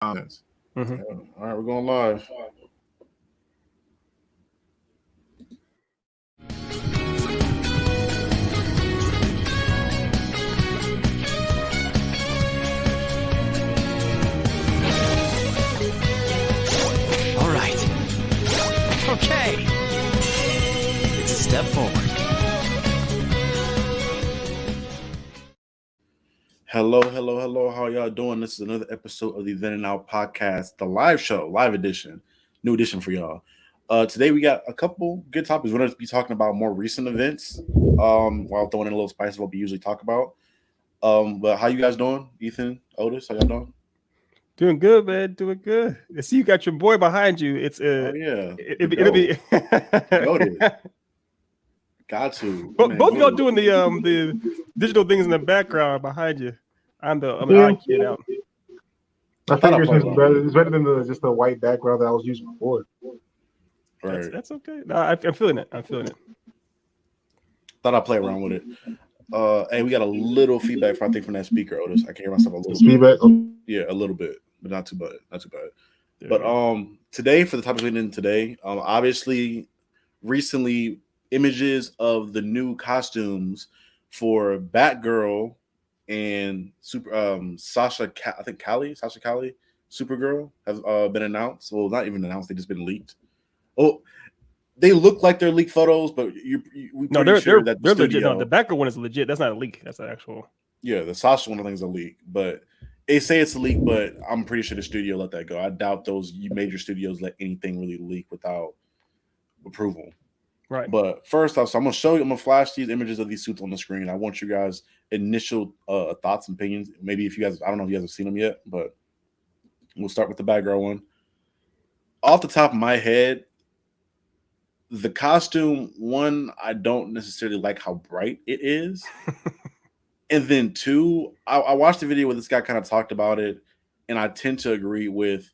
comments. Mm-hmm. All right, we're going live. All right. Okay. It's a step forward. Hello. How y'all doing? This is another episode of the Then and Now podcast, the live show, live edition, new edition for y'all. Today we got a couple good topics. We're going to be talking about more recent events, while throwing in a little spice of what we usually talk about. But how you guys doing, Ethan, Otis? How y'all doing? Doing good, man. Doing good. I see you got your boy behind you. It's Oh yeah, it'll be. Goated. Got to. But Man, both of y'all goated. doing the digital things in the background behind you. I'm the Yeah. odd kid out. I thought I think played it's better. It's better than just the white background that I was using before. Right. That's okay. No, I'm feeling it. I'm feeling it. Thought I'd play around with it. And we got a little feedback from that speaker, Otis. I can hear myself a little bit. Feedback. Yeah, a little bit, but not too bad. There But we go. today for the topic we did today, obviously recently images of the new costumes for Batgirl and Sasha Callie, Supergirl have been announced. Well, not even announced; they just been leaked. Oh, they look like they're leaked photos, but we No, pretty sure they're that the legit. studio, No, the backer one is legit. That's not a leak. That's an actual. yeah, the Sasha one I think is a leak, but they say it's a leak, but I'm pretty sure the studio let that go. I doubt those major studios let anything really leak without approval. Right. But first off, so I'm gonna flash these images of these suits on the screen. I want you guys' initial thoughts and opinions. Maybe if you guys, I don't know if you guys have seen them yet, but we'll start with the Batgirl one. Off the top of my head, the costume one, I don't necessarily like how bright it is. And then two, I watched the video where this guy kind of talked about it, and I tend to agree with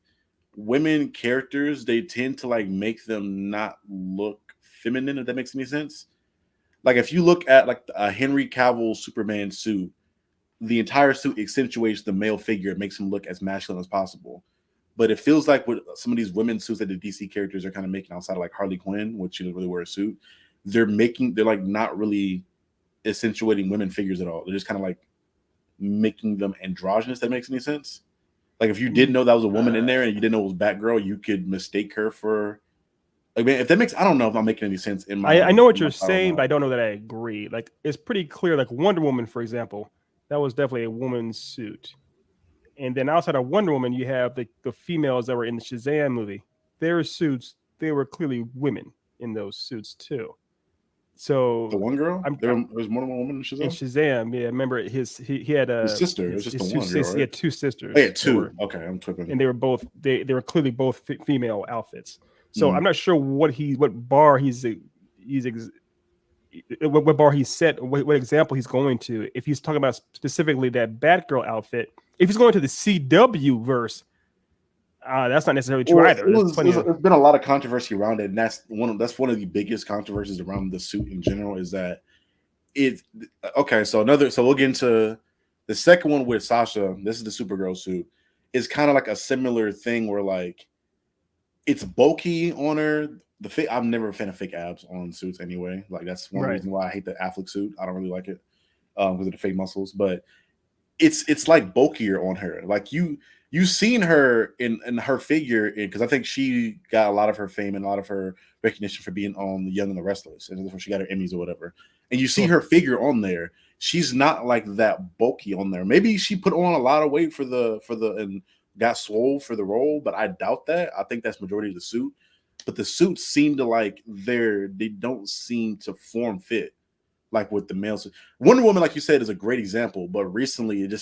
women characters. They tend to like make them not look feminine, if that makes any sense. Like if you look at like a Henry Cavill Superman suit, the entire suit accentuates the male figure. It makes him look as masculine as possible. But it feels like with some of these women's suits that the DC characters are kind of making outside of like Harley Quinn, which she doesn't really wear a suit, they're like not really accentuating women figures at all. They're just kind of like making them androgynous. That makes any sense? Like if you didn't know that was a woman in there and you didn't know it was Batgirl, you could mistake her for. Like, man, if that makes, I don't know if I'm making any sense in my. I know what you're saying, but I don't know that I agree. Like it's pretty clear. Like Wonder Woman, for example, that was definitely a woman's suit. And then outside of Wonder Woman, you have the females that were in the Shazam movie. Their suits, they were clearly women in those suits too. So the one girl, there was more than one woman in Shazam. Yeah. Remember he had his sister. It was just the one girl, right? He had two sisters. Oh, yeah, two. Okay, I'm tripping. And they were both they were clearly both female outfits. So I'm not sure what bar he's what bar he's set, what example he's going to. If he's talking about specifically that Batgirl outfit, if he's going to the CW verse, that's not necessarily true either. There's been a lot of controversy around it, and that's one of the biggest controversies around the suit in general. Is that it? Okay, so we'll get into the second one with Sasha. This is the Supergirl suit. It's kind of like a similar thing where like it's bulky on her. I'm never a fan of fake abs on suits anyway. Like that's one reason why I hate the Affleck suit. I don't really like it because of the fake muscles. But it's like bulkier on her. Like you've seen her in her figure because I think she got a lot of her fame and a lot of her recognition for being on The Young and the Restless, and that's when she got her Emmys or whatever. And you see her figure on there. She's not like that bulky on there. Maybe she put on a lot of weight for the and got swole for the role, but I doubt that. I think that's majority of the suit. But the suits seem to like they don't seem to form fit like with the male suit. Wonder Woman, like you said, is a great example, but recently it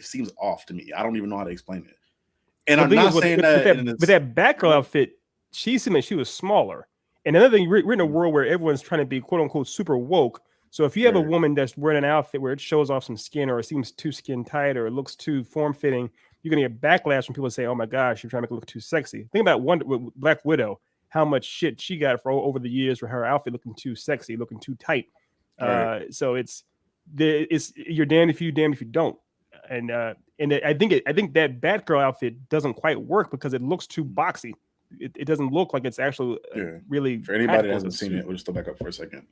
seems off to me. I don't even know how to explain it. And I'm not saying that. But that Batgirl outfit, she seemed like she was smaller. And another thing, we're in a world where everyone's trying to be quote unquote super woke. So if you have a woman that's wearing an outfit where it shows off some skin or it seems too skin tight or it looks too form fitting, you're gonna get backlash from people say, "Oh my gosh, you're trying to make it look too sexy." Think about Black Widow, how much shit she got for over the years for her outfit looking too sexy, looking too tight. So it's you're damned if you don't. And And I think that Batgirl outfit doesn't quite work because it looks too boxy. It doesn't look like it's actually really. For anybody that hasn't seen it, we'll just go back up for a second.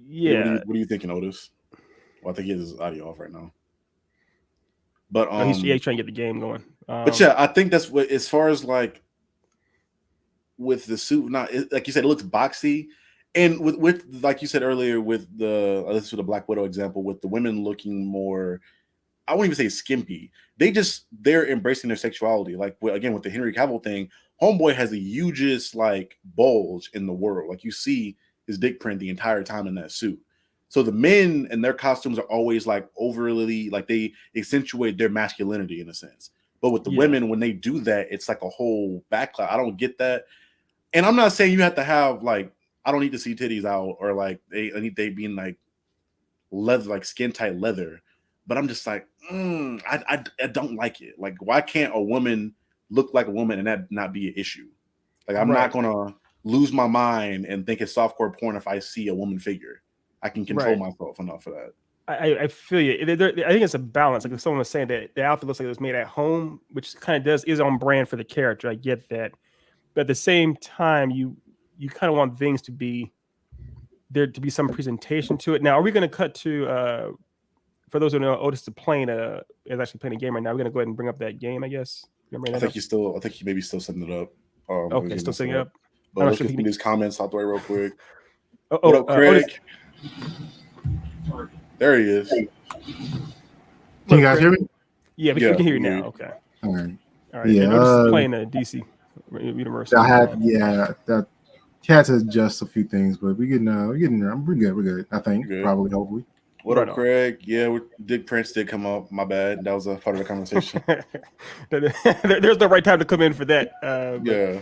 Yeah. What are you thinking, Otis? Well, I think he has his audio off right now. But he's trying to get the game going. But yeah, I think that's what, as far as like with the suit, like you said, it looks boxy. And with like you said earlier, with this was the Black Widow example, with the women looking more, I won't even say skimpy. They're embracing their sexuality. Like again, with the Henry Cavill thing, Homeboy has the hugest like bulge in the world. Like you see his dick print the entire time in that suit. So the men and their costumes are always like overly, like they accentuate their masculinity in a sense. But with the women, when they do that, it's like a whole backlash. I don't get that. And I'm not saying you have to have like, I don't need to see titties out or like they being like leather, like skin tight leather. But I'm just like, I don't like it. Like, why can't a woman look like a woman and that not be an issue? Like, I'm not gonna lose my mind and think it's softcore porn if I see a woman figure. I can control myself enough for that. I feel you. I think it's a balance. Like if someone was saying that the outfit looks like it was made at home, which kind of is on brand for the character. I get that, but at the same time, you kind of want things to be there to be some presentation to it. Now, are we going to cut to? For those who know, Otis is actually playing a game right now. We're going to go ahead and bring up that game, I guess. I think he maybe still setting it up. Okay, still setting it up. But let's get through these comments out the way real quick. What up, Craig? There he is. Can you guys hear me? Yeah, we can hear you now. Okay. All right. Yeah, Otis is playing a DC Universal. I had to adjust a few things, but we're getting there. We're good. I think probably, hopefully. What up, Craig? Yeah, Dick Prince did come up. My bad. That was a part of the conversation. There's no right time to come in for that. Yeah.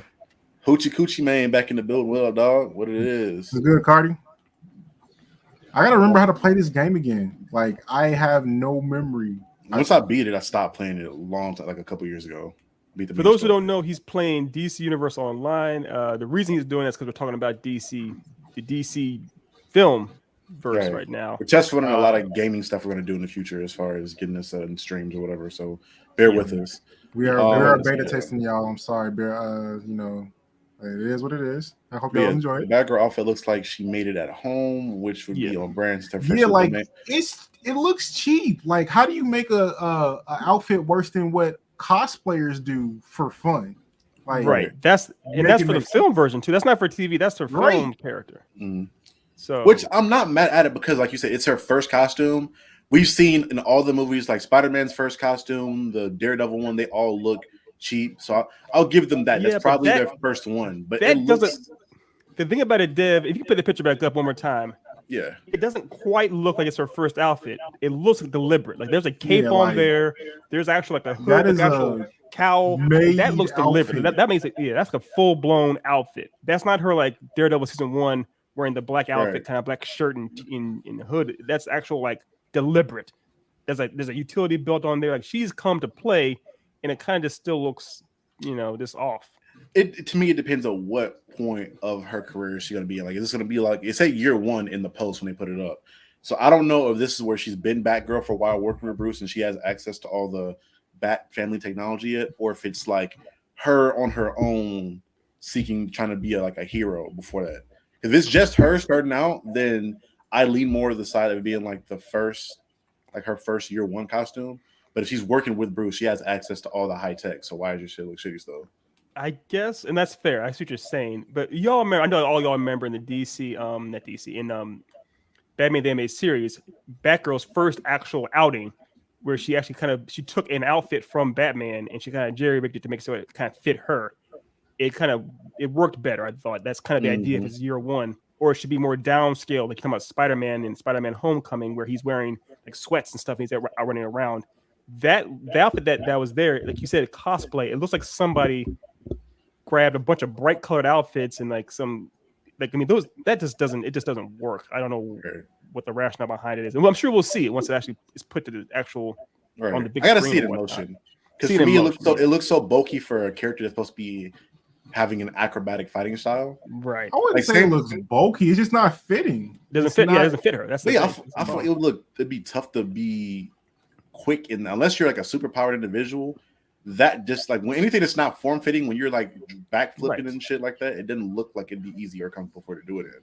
Hoochie Coochie Man back in the building. What up, dog? What it is? It's good, Cardi. I gotta remember how to play this game again. Like, I have no memory. Once I beat it, I stopped playing it a long time, like a couple years ago. For those who don't know, he's playing DC Universe Online. The reason he's doing that is because we're talking about the DC film verse right now. We're testing a lot of gaming stuff we're going to do in the future as far as getting this in streams or whatever. So bear with us. We are beta testing, y'all. I'm sorry, bear. It is what it is. I hope y'all enjoy it. The Batgirl outfit looks like she made it at home, which would be on brand. Like it looks cheap. Like, how do you make a outfit worse than what cosplayers do for fun? Like, that's for the film version too. That's not for TV. That's her film character. Mm. So, which I'm not mad at it because, like you said, it's her first costume. We've seen in all the movies, like Spider-Man's first costume, the Daredevil one, they all look cheap. So I'll give them that. That's probably their first one. But that doesn't. The thing about it, Dev, if you put the picture back up one more time, it doesn't quite look like it's her first outfit. It looks deliberate. Like there's a cape on there. There's actually like a hood, an actual cowl. That looks deliberate. That makes it. Yeah, that's a full blown outfit. That's not her like Daredevil season 1 wearing the black outfit, kind of black shirt in the hood. That's actual like deliberate. There's a utility belt on there. Like she's come to play, and it kind of still looks, just off. To me, it depends on what point of her career she's going to be in. Like, is this going to be like, it's at year 1 in the post when they put it up. So I don't know if this is where she's been Batgirl for a while working with Bruce and she has access to all the Bat family technology yet, or if it's like her on her own trying to be a hero before that. If it's just her starting out, then I lean more to the side of it being like her first year 1 costume. But if she's working with Bruce, she has access to all the high tech. So why does your shit look shitty still? I guess, and that's fair. I see what you're saying. But y'all remember, I know all y'all remember in the DC, not DC, in Batman the Animated Series, Batgirl's first actual outing, where she actually she took an outfit from Batman and she kind of jerry-rigged it to make sure it kind of fit her. It worked better, I thought. That's kind of the idea if it's year 1. Or it should be more downscale, like talking about Spider-Man and Spider-Man Homecoming, where he's wearing like sweats and stuff and he's out running around. The outfit that was there, like you said, cosplay, it looks like somebody grabbed a bunch of bright colored outfits and that just doesn't work. I don't know what the rationale behind it is. And I'm sure we'll see it once it actually is put to the actual on the big screen. I gotta see it in motion. Because for me, it looks so bulky for a character that's supposed to be having an acrobatic fighting style. Right. I wouldn't say it looks bulky. It's just not fitting. It doesn't fit her. That's I thought it'd be tough to be quick, and unless you're like a super powered individual, that just like when anything that's not form fitting, when you're like back flipping and shit like that, it didn't look like it'd be easy or comfortable for it to do it in.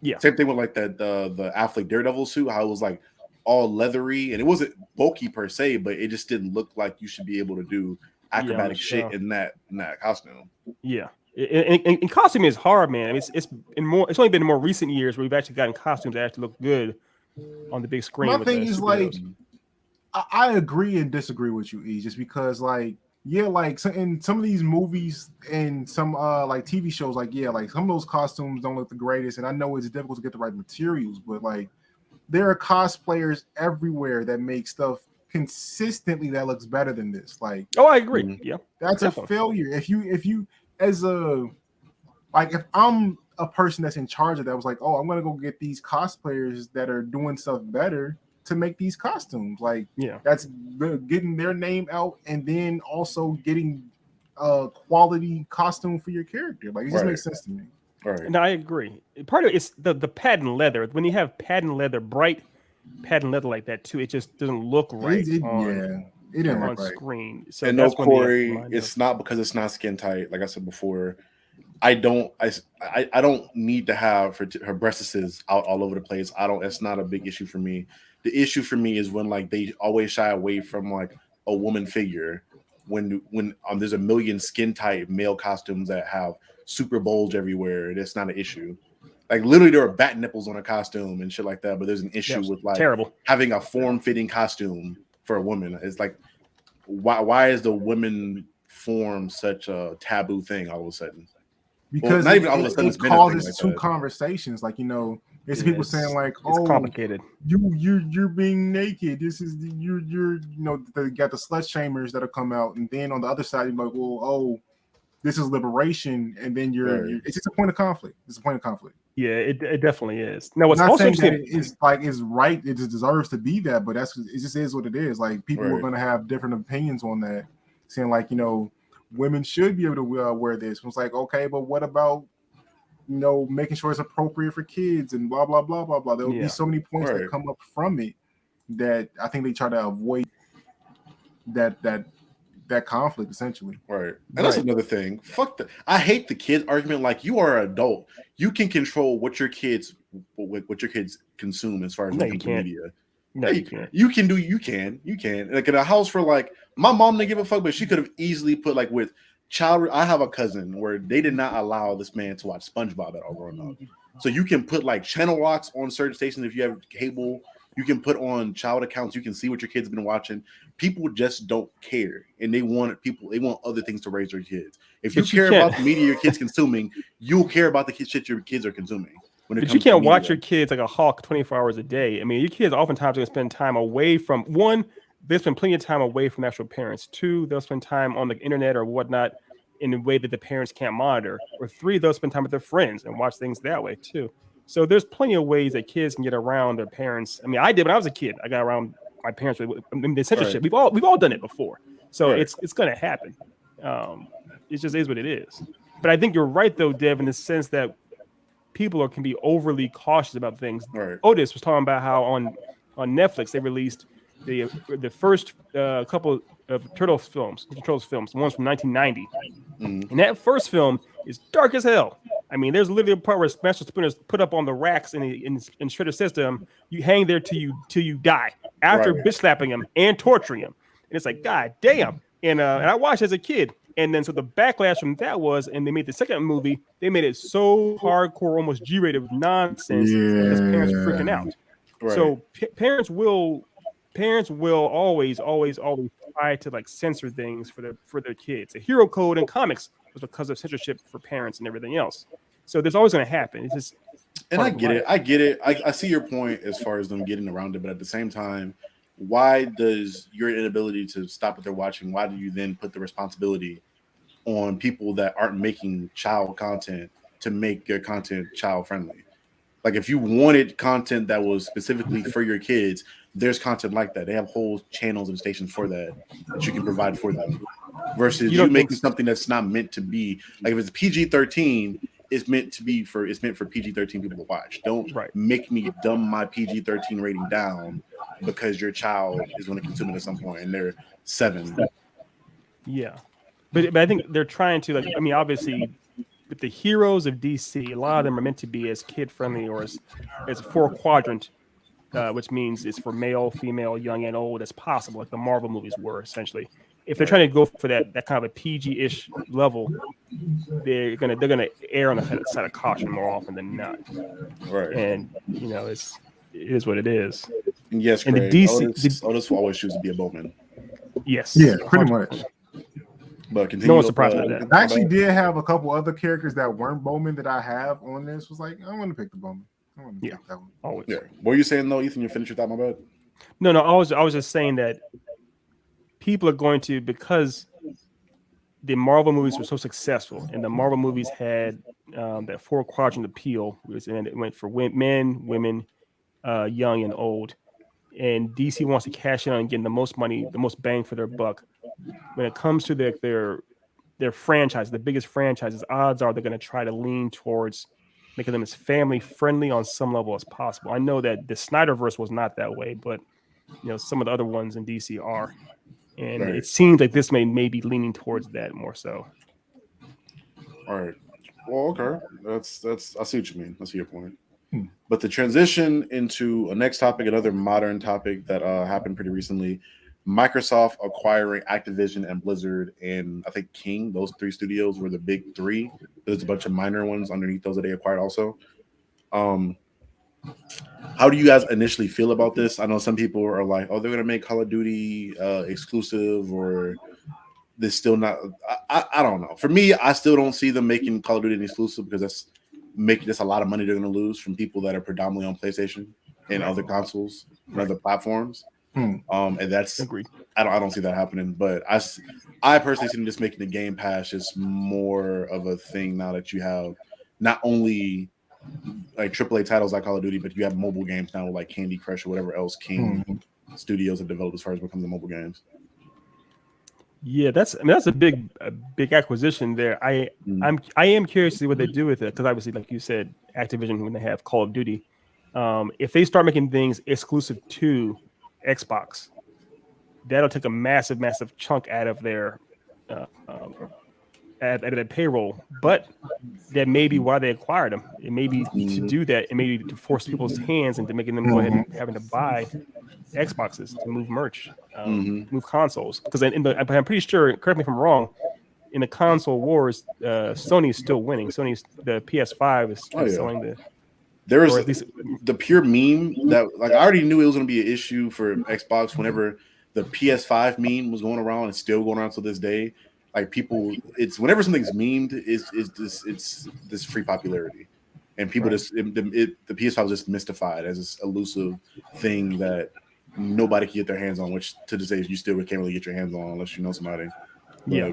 Yeah. Same thing with like the Affleck Daredevil suit, how it was like all leathery and it wasn't bulky per se, but it just didn't look like you should be able to do acrobatic shit in that costume. Yeah. And costuming is hard, man. I mean, it's only been in more recent years where we've actually gotten costumes that actually look good on the big screen. My thing is like, I agree and disagree with you, E, just because like, yeah, like in some of these movies and some like TV shows, like yeah, like some of those costumes don't look the greatest, and I know it's difficult to get the right materials, but like there are cosplayers everywhere that make stuff consistently that looks better than this. Like, oh, I agree. Yeah, that's definitely a failure. If you as a like if I'm a person that's in charge of that, was like, oh, I'm gonna go get these cosplayers that are doing stuff better to make these costumes. Like, yeah, that's getting their name out and then also getting a quality costume for your character. Like, it just makes sense to me. Right. No, I agree. Part of it's the patent leather. When you have patent leather, bright patent leather like that too, it just doesn't look right it didn't on look right. screen. So and no, Corey, it's not because it's not skin tight. Like I said before, I don't need to have her breasts out all over the place. It's not a big issue for me. The issue for me is when like they always shy away from like a woman figure when there's a million skin tight male costumes that have super bulge everywhere. That's not an issue. Like literally there are bat nipples on a costume and shit like that, but there's an issue with like having a form-fitting costume for a woman. It's like why is the women form such a taboo thing all of a sudden? Because not even all of a sudden it causes two conversations. Like, you know, there's people saying like, "Oh, it's complicated. You're being naked. This is you're you know they got the slut shamers that'll come out, and then on the other side you're like, well, oh, this is liberation, and then you're it's just a point of conflict. It's a point of conflict. Yeah, it definitely is. Now, what's not also saying that it's like it's right. It just deserves to be that, but it just is what it is. Like people are going to have different opinions on that, saying like, you know, women should be able to wear this. It's like, okay, but what about, you know, making sure it's appropriate for kids and blah blah blah blah blah. There will be so many points that come up from it that I think they try to avoid that conflict essentially. Right. And that's another thing. I hate the kid argument. Like, you are an adult. You can control what your kids consume as far as media. No, you can't. You can. Like in a house for like my mom didn't give a fuck, but she could have easily put like with child. I have a cousin where they did not allow this man to watch SpongeBob at all growing up. So you can put like channel locks on certain stations if you have cable. You can put on child accounts. You can see what your kids have been watching. People just don't care, and they want other things to raise their kids. If you care about the media your kids consuming, you'll care about the shit your kids are consuming. But you can't watch your kids like a hawk 24 hours a day. I mean, your kids oftentimes are going to spend time away from one. They spend plenty of time away from actual parents. Two, they'll spend time on the internet or whatnot in a way that the parents can't monitor. Or three, they'll spend time with their friends and watch things that way too. So there's plenty of ways that kids can get around their parents. I mean, I did when I was a kid. I got around my parents with the censorship. We've all done it before. So it's going to happen. It just is what it is. But I think you're right though, Dev, in the sense that people can be overly cautious about things. Otis was talking about how on Netflix they released the first couple of Turtles films, the one's from 1990, and that first film is dark as hell. I mean, there's literally a part where Smash Splinter's put up on the racks in Shredder's system. You hang there till you die after bitch slapping him and torturing him, and it's like, God damn. And I watched as a kid. And then so the backlash from that was, and they made the second movie, they made it so hardcore, almost G-rated with nonsense because parents are freaking out. So parents will always try to like censor things for their kids. The hero code in comics was because of censorship for parents and everything else. So there's always going to happen. It's just, and I get it. I see your point as far as them getting around it, but at the same time, why does your inability to stop what they're watching? Why do you then put the responsibility on people that aren't making child content to make their content child friendly? Like, if you wanted content that was specifically for your kids, there's content like that. They have whole channels and stations for that you can provide for them. Versus you making something that's not meant to be. Like, if it's PG-13, it's meant for PG-13 people to watch. Don't make me dumb my PG-13 rating down because your child is going to consume it at some point and they're 7. Yeah, but I think they're trying to, like, I mean, obviously, with the heroes of DC, a lot of them are meant to be as kid friendly or as a 4-quadrant, which means it's for male, female, young, and old as possible, like the Marvel movies were essentially. If they're trying to go for that kind of a PG-ish level, they're gonna err on the side of caution more often than not. Right. And it is what it is. And yes, And Craig, the DC, Otis will always choose to be a Bowman. Yes. Yeah, pretty much. But continue. No one's surprised by that. I actually did have a couple other characters that weren't Bowman that I have on this. Was like, I want to pick the Bowman. I want to pick that one. Always. Yeah. What were you saying though, Ethan? You finished your thought, my bad. No. I was just saying that people are going to, because the Marvel movies were so successful, and the Marvel movies had that 4-quadrant appeal, and it went for men, women, young, and old. And DC wants to cash in on getting the most money, the most bang for their buck. When it comes to their franchise, the biggest franchises, odds are they're going to try to lean towards making them as family friendly on some level as possible. I know that the Snyderverse was not that way, but some of the other ones in DC are, and it seems like this may be leaning towards that more so. All right. Well, okay. That's I see what you mean. I see your point. But the transition into a next topic, another modern topic that happened pretty recently, Microsoft acquiring Activision and Blizzard and I think King. Those 3 studios were the big 3. There's a bunch of minor ones underneath those that they acquired also. How do you guys initially feel about this? I know some people are like, oh, they're going to make Call of Duty exclusive, or this still not. I don't know. For me, I still don't see them making Call of Duty exclusive because that's a lot of money they're going to lose from people that are predominantly on PlayStation and other consoles and other platforms. And that's agreed. I don't see that happening. But I personally see them just making the Game Pass just more of a thing now that you have not only like AAA titles like Call of Duty, but you have mobile games now like Candy Crush or whatever else King Studios have developed as far as when it comes to mobile games. Yeah, that's a big acquisition there. I am curious to see what they do with it, because obviously, like you said, Activision, when they have Call of Duty, if they start making things exclusive to Xbox, that'll take a massive chunk out of their out of their payroll. But that may be why they acquired them. It may be to do that. It may be to force people's hands into making them go ahead and having to buy Xboxes to move merch, move consoles. Because I'm pretty sure, correct me if I'm wrong, in the console wars, Sony is still winning. The PS5 is selling the. There was the pure meme that, like, I already knew it was going to be an issue for Xbox whenever the PS5 meme was going around and still going around to this day. Like, people, it's whenever something's memed, it's this free popularity, and people the PS5 is just mystified as this elusive thing that nobody can get their hands on, which to this day you still can't really get your hands on unless you know somebody. Yeah,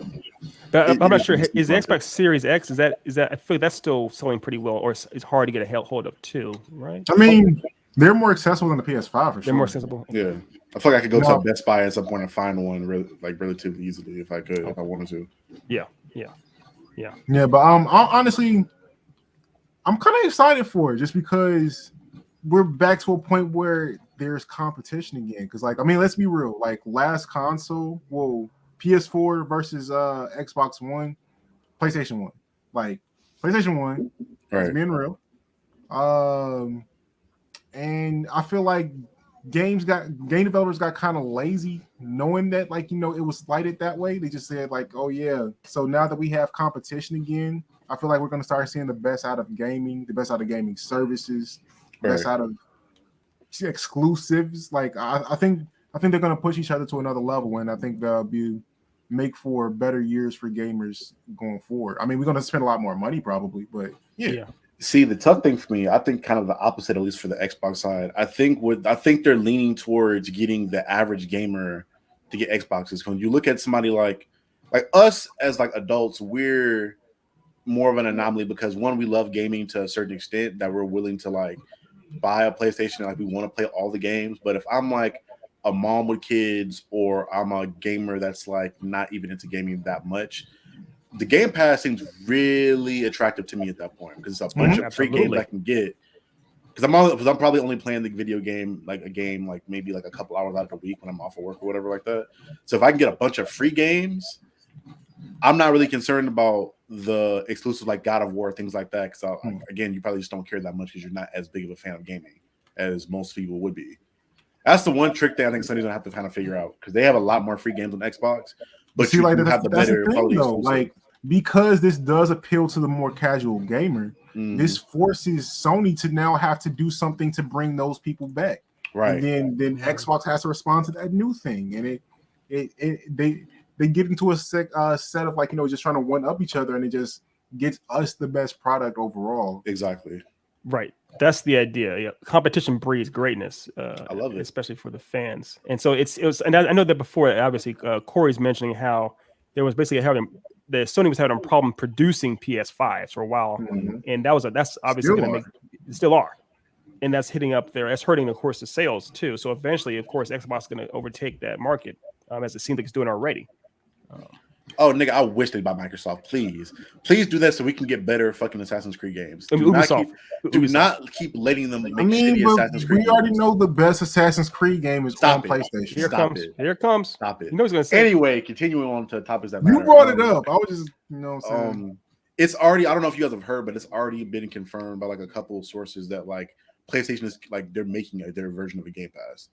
but I'm not sure. Is the Xbox Series X, is that I feel like that's still selling pretty well, or it's hard to get a hold of too, right? I mean, they're more accessible than the PS5 for sure. They're more accessible. Yeah, I feel like I could go to Best Buy at some point and find one relatively easily if I could, if I wanted to. Yeah. But honestly, I'm kind of excited for it just because we're back to a point where there's competition again. Because, like, I mean, let's be real. Like, last console, PS4 versus Xbox One, PlayStation 1. Like, PlayStation 1, right, being real. And I feel like game developers got kind of lazy knowing that, like, it was slighted that way. They just said, like, oh yeah, so now that we have competition again, I feel like we're going to start seeing the best out of gaming, the best out of gaming services, the best out of exclusives. Like, I think they're going to push each other to another level, and I think they'll make for better years for gamers going forward. I mean, we're going to spend a lot more money probably, but yeah. See, the tough thing for me, I think kind of the opposite, at least for the Xbox side. I think they're leaning towards getting the average gamer to get Xboxes. When you look at somebody like us as like adults, we're more of an anomaly because, one, we love gaming to a certain extent that we're willing to like buy a PlayStation, like we want to play all the games. But if I'm like a mom with kids, or I'm a gamer that's like not even into gaming that much, the Game Pass seems really attractive to me at that point because it's a bunch of free games I can get because I'm probably only playing the video game like a game like maybe like a couple hours out of the week when I'm off of work or whatever like that. So if I can get a bunch of free games, I'm not really concerned about the exclusive like God of War, things like that. Because again, you probably just don't care that much because you're not as big of a fan of gaming as most people would be. That's the one trick that I think Sony's gonna have to kind of figure out because they have a lot more free games on Xbox, but see, you like do have the better quality though. exclusive. Like because this does appeal to the more casual gamer, this forces Sony to now have to do something to bring those people back. Right. And then Xbox has to respond to that new thing, and they get into a set of like just trying to one up each other, and it just gets us the best product overall. Exactly. Right. That's the idea. Yeah. Competition breeds greatness. I love it, especially for the fans. And so it was, and I know that before, obviously, Corey's mentioning how there was basically the Sony was having a problem producing PS5s for a while, and that's obviously going to still are, and that's hitting up there. That's hurting, of course, the sales too. So eventually, of course, Xbox is going to overtake that market, as it seems like it's doing already. Oh, nigga, I wish they'd buy Microsoft. Please do that so we can get better fucking Assassin's Creed games. Do not keep letting them make shitty Assassin's Creed games. We already know the best Assassin's Creed game is on PlayStation. Here it comes. Stop it. You know what he's gonna say. Anyway, continuing on to topics that matter. You brought it up. I was just, what I'm saying. It's already, I don't know if you guys have heard, but it's already been confirmed by like a couple of sources that like PlayStation is like they're making their version of a Game Pass.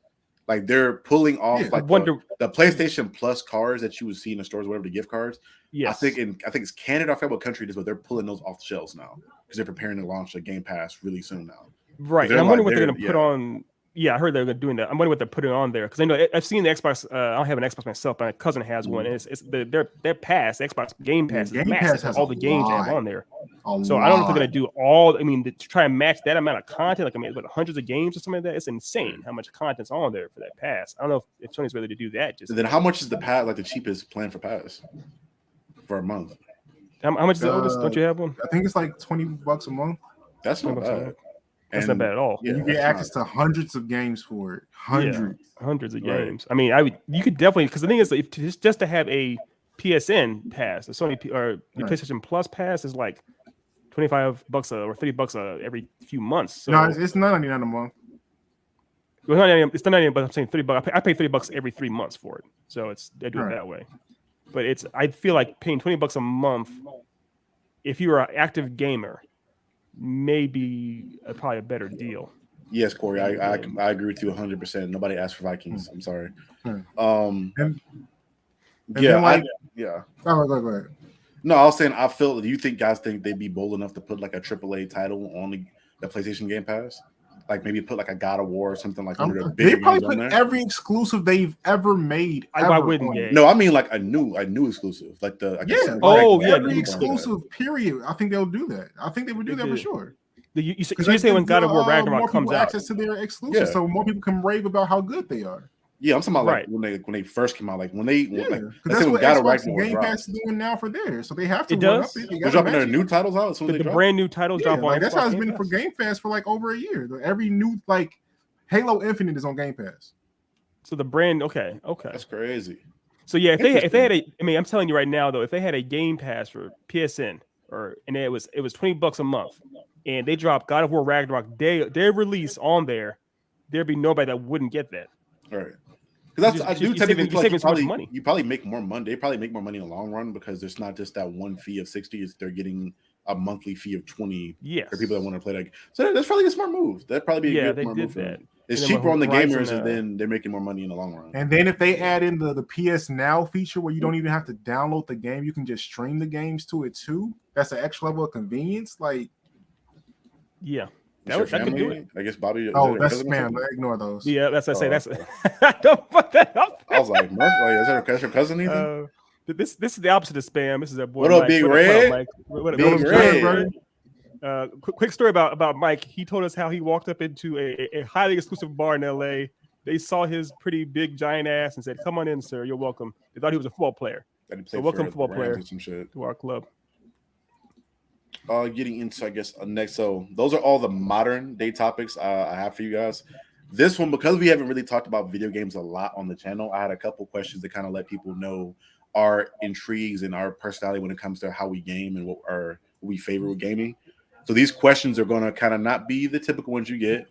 Like they're pulling off the PlayStation Plus cards that you would see in the stores, whatever the gift cards. Yes. I think it's Canada. I forget what country it is, but they're pulling those off the shelves now because they're preparing to launch a Game Pass really soon now. Right. And I'm wondering what they're going to put on. Yeah, I heard they're doing that. I'm wondering what they're putting on there because I know I've seen the Xbox. I don't have an Xbox myself, but my cousin has one. And it's their pass, Xbox Game Pass is massive. All the games they have on there. So I don't know if they're going to do all. I mean, to try and match that amount of content, like hundreds of games or something like that. It's insane how much content's on there for that pass. I don't know if Sony's ready to do that. Then how much is the pass? Like the cheapest plan for pass for a month? How much is the oldest? Don't you have one? I think it's like $20 a month. That's not bad. That's not bad at all. Yeah, you get access to hundreds of games for it. Hundreds of games. I mean, you could definitely, because the thing is, if just to have a PSN pass, a Sony or the PlayStation Plus pass is like $25 or $30 every few months. So, no, it's $9.99 a month. Well, it's $9.99, but I'm saying $30. I pay $30 every 3 months for it, so they do it that way. But I feel like paying $20 a month if you're an active gamer may be probably a better deal. Yes, Corey, I agree with you 100%. Nobody asked for Vikings. I'm sorry. Oh, go ahead. No, I was saying do you think guys think they'd be bold enough to put like a AAA title on the PlayStation Game Pass? Like maybe put like a God of War or something like one of the bigger they probably games put on there? every exclusive they've ever made. I wouldn't. No, I mean like a new exclusive, like the every exclusive. Period. I think they'll do that. I think they would do that for sure. You say when God of War Ragnarok comes out, access to their exclusive, so more people can rave about how good they are. Yeah, I'm talking about like when they first came out, like when they that's what Xbox Game Pass is doing now for theirs, so they have to. It does. They're dropping their new titles out as soon as they drop. Brand new titles drop on. Like, that's how it's been for Game Pass for like over a year. Every new like Halo Infinite is on Game Pass. So the brand, okay, that's crazy. So yeah, if they had I'm telling you right now though, if they had a Game Pass for PSN and it was $20 a month, and they dropped God of War Ragnarok their release on there, there'd be nobody that wouldn't get that. All right. Because you probably make more money. They probably make more money in the long run because there's not just that one fee of $60. They're getting a monthly fee of $20 for people that want to play that. So that's probably a smart move. That'd probably be a good smart move. That. It's cheaper on the gamers, and then they're making more money in the long run. And then if they add in the PS Now feature where you don't even have to download the game, you can just stream the games to it too. That's an extra level of convenience. Like, yeah. That could do it. I guess Bobby. Oh, that's spam. Ignore those. Yeah, that's what I say. That's don't put that up. I was like, Murph, is that your cousin? Either? This is the opposite of spam. This is a boy. What up, Big Red? Big Red. Quick story about Mike. He told us how he walked up into a highly exclusive bar in LA. They saw his pretty big giant ass and said, "Come on in, sir. You're welcome." They thought he was a football player. So welcome, football player, to our club. Getting into, I guess, next. So those are all the modern day topics I have for you guys. This one, because we haven't really talked about video games a lot on the channel, I had a couple questions to kind of let people know our intrigues and our personality when it comes to how we game and what we favor with gaming. So these questions are going to kind of not be the typical ones you get.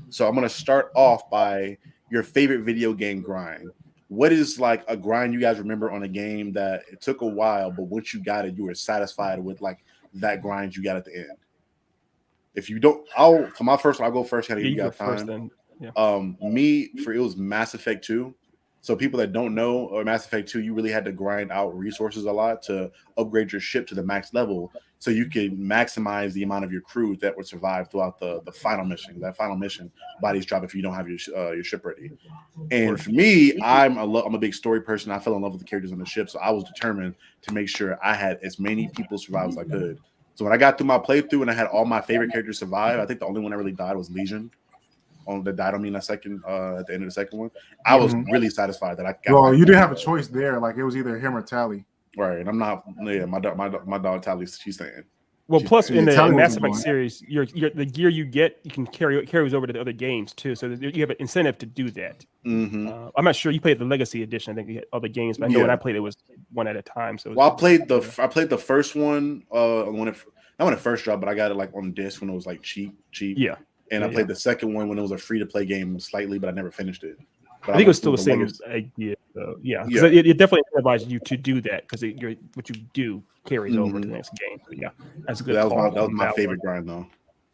So I'm going to start off by your favorite video game grind. What is like a grind you guys remember on a game that it took a while, but once you got it, you were satisfied with like that grind you got at the end? If you don't, I'll go first. Kind of you got time. Then. Yeah. It was Mass Effect 2. So people that don't know, or Mass Effect 2, you really had to grind out resources a lot to upgrade your ship to the max level so you could maximize the amount of your crew that would survive throughout the final mission. That final mission, bodies drop if you don't have your ship ready. And for me, I'm a big story person. I fell in love with the characters on the ship, so I was determined to make sure I had as many people survive as I could. So when I got through my playthrough and I had all my favorite characters survive, I think the only one that really died was Legion. That died on me in that second at the end of the second one. I was really satisfied that I got. Well, you didn't have a choice there. Like it was either him or Tally. Right, and I'm not. Yeah, my dog Tally. She's staying. Well, plus in the Tally Mass wasn't Effect series, the gear you get, you can carries over to the other games too. So you have an incentive to do that. Mm-hmm. I'm not sure you played the Legacy Edition. I think you had other games, but I know when I played it was one at a time. So I played the first one when it first dropped, but I got it like on disc when it was like cheap. Yeah. And I played the second one when it was a free-to-play game slightly, but I never finished it. But I think it was still the same idea. So, yeah. It definitely incentivizes you to do that because what you do carries over to the next game. So, yeah, that's a good. That was my favorite grind, though.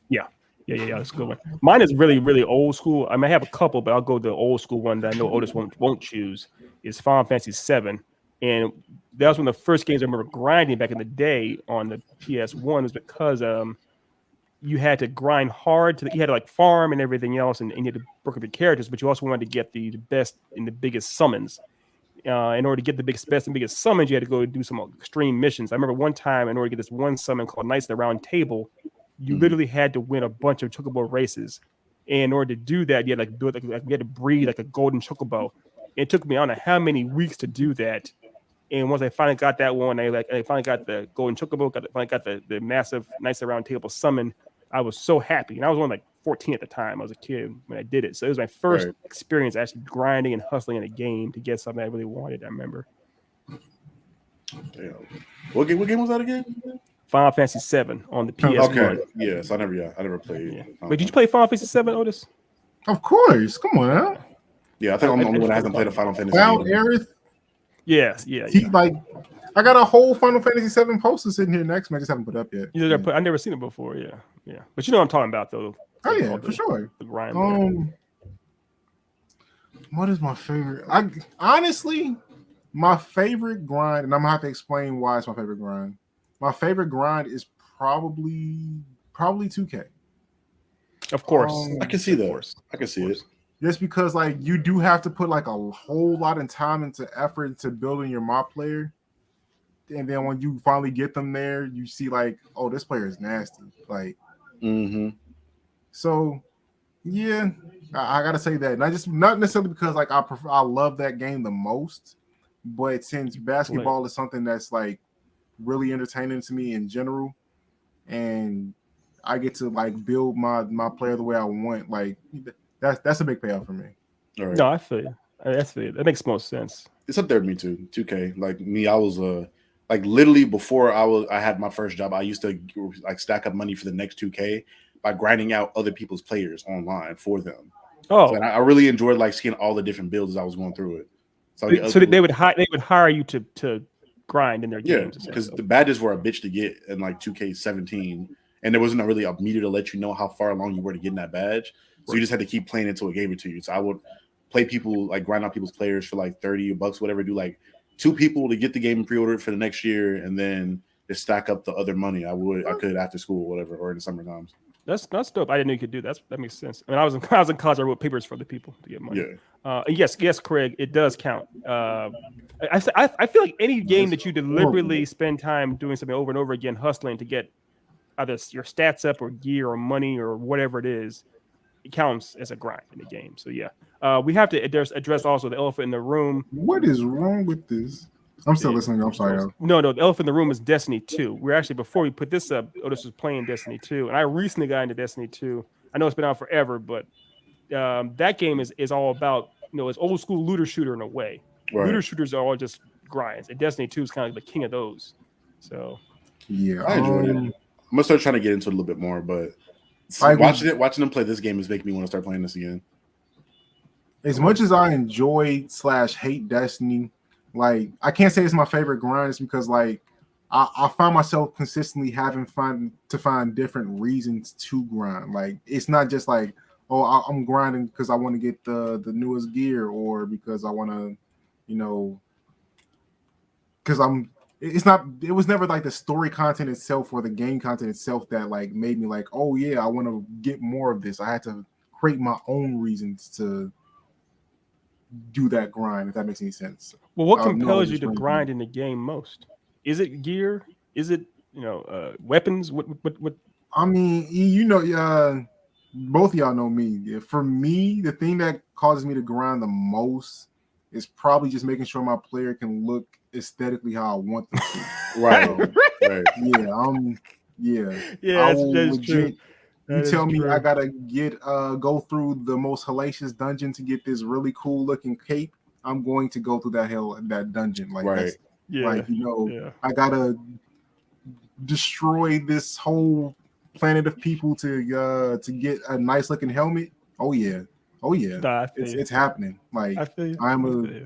Yeah. That's a good one. Mine is really, really old school. I may have a couple, but I'll go the old school one that I know Otis won't choose. Is Final Fantasy VII, and that was one of the first games I remember grinding back in the day on the PS1. Was because you had to grind hard. You had to like farm and everything else, and you had to work with the characters, but you also wanted to get the best and the biggest summons. In order to get the best and biggest summons, you had to go do some extreme missions. I remember one time, in order to get this one summon called Knights of the Round Table, you literally had to win a bunch of chocobo races. And in order to do that, you had you had to breed like a golden chocobo. It took me I don't know how many weeks to do that. And once I finally got that one, I finally got the golden chocobo, finally got the massive Knights of the Round Table summon. I was so happy, and I was only like 14 at the time. I was a kid when I did it, so it was my first experience actually grinding and hustling in a game to get something I really wanted. I remember. Damn. What game was that again? Final Fantasy VII on the PS1. Okay, yes, I never played. Yeah. Wait, did you play Final Fantasy VII, Otis? Of course, come on now. Yeah, I think I'm the only one that hasn't played a Final Fantasy. Wow, Aerith. Yes, I got a whole Final Fantasy VII poster sitting here next to me. I just haven't put it up yet. I've never seen it before. Yeah. But you know what I'm talking about, though. Oh yeah, for sure. The grind. What is my favorite? Honestly, my favorite grind, and I'm gonna have to explain why it's my favorite grind. My favorite grind is probably 2K. Of course, I can see that. I can see it. Just because like you do have to put like a whole lot of time into effort into building your mob player. And then when you finally get them there, you see like, oh, this player is nasty. Like, So, yeah, I gotta say that. Not necessarily because like I love that game the most, but since basketball is something that's like really entertaining to me in general, and I get to like build my player the way I want, like that's a big payoff for me. All right. No, I feel you. That makes most sense. It's up there with me too. 2K. Like me, I was like literally before I had my first job, I used to like stack up money for the next 2K by grinding out other people's players online for them. So, and I really enjoyed like seeing all the different builds as I was going through it. So they would hire you to grind in their games. Yeah, because the badges were a bitch to get in like 2K17, and there wasn't really a meter to let you know how far along you were to getting that badge. So you just had to keep playing until it gave it to you. So I would play people, like grind out people's players for like $30, whatever, do like 2 people to get the game pre-ordered for the next year, and then just stack up the other money I could after school, whatever, or in the summer times. That's dope. I didn't know you could do that. That makes sense. I mean, I was in college. I wrote papers for the people to get money. Yeah. Yes, Craig. It does count. I feel like any game that you deliberately spend time doing something over and over again, hustling to get either your stats up or gear or money or whatever it is, it counts as a grind in the game. So yeah, we have to address also the elephant in the room. What is wrong with this? I'm still listening. I'm sorry. No, the elephant in the room is Destiny 2. We're actually, before we put this up, Otis was playing Destiny 2, and I recently got into Destiny 2. I know it's been out forever, but that game is all about, it's old school looter shooter in a way. Right. Looter shooters are all just grinds, and Destiny 2 is kind of like the king of those. So yeah, I enjoyed it. gonna start trying to get into it a little bit more, but watching them play this game is making me want to start playing this again. As much as I enjoy / hate Destiny, like I can't say it's my favorite grind, because like I find myself consistently having to find different reasons to grind. Like it's not just like, oh, I'm grinding because I want to get the newest gear, or because I want to, because it was never like the story content itself or the game content itself that like made me like, oh yeah, I want to get more of this. I had to create my own reasons to do that grind, if that makes any sense. Well, what compels you to grind in the game most? Is it gear? Is it weapons? What? I mean, both of y'all know me. For me, the thing that causes me to grind the most is probably just making sure my player can look aesthetically how I want them to. Right. Yeah. That's true. You tell me I gotta go through the most hellacious dungeon to get this really cool looking cape. I'm going to go through that dungeon. Like, right. I gotta destroy this whole planet of people to get a nice looking helmet. Oh yeah. Nah, it's happening. Like I'm a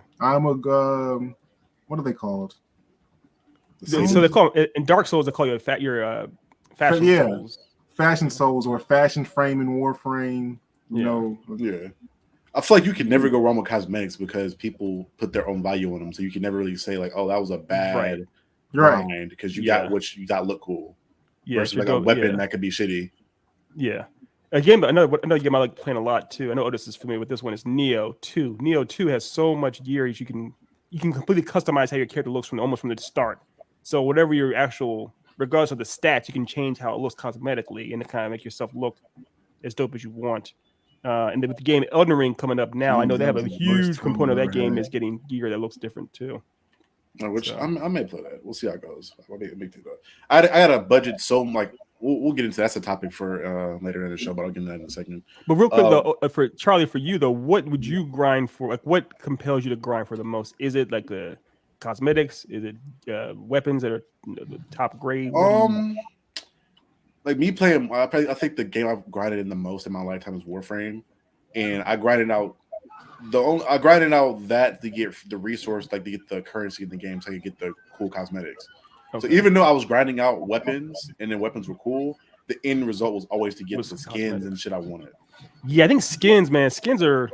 what are they called? So they call in Dark Souls. They call you fashion souls. Fashion souls or fashion frame in Warframe. Yeah. I feel like you can never go wrong with cosmetics because people put their own value on them. So you can never really say like, oh, that was a bad grind because you got what you got look cool. Yeah, versus like a weapon that could be shitty. Yeah. Another game I like playing a lot too. I know Otis is familiar with this one. Is Neo 2. Neo 2 has so much gear you can completely customize how your character looks almost from the start. So whatever your actual, regardless of the stats, you can change how it looks cosmetically and to kind of make yourself look as dope as you want. And then with the game Elden Ring coming up now, I know they have a huge component of that game is getting gear that looks different too. Which I may play that. We'll see how it goes. I had a budget, so like we'll get into that's a topic for later in the show, but I'll get into that in a second. But real quick though, for Charlie, for you though, what would you grind for? Like, what compels you to grind for the most? Is it like the cosmetics? Is it weapons that are the top grade? Like me playing, I think the game I've grinded in the most in my lifetime is Warframe, and I grinded out that to get the resource, like to get the currency in the game, so I could get the cool cosmetics. Okay. So even though I was grinding out weapons, and then weapons were cool, the end result was always to get the skins and shit I wanted. Yeah, I think skins are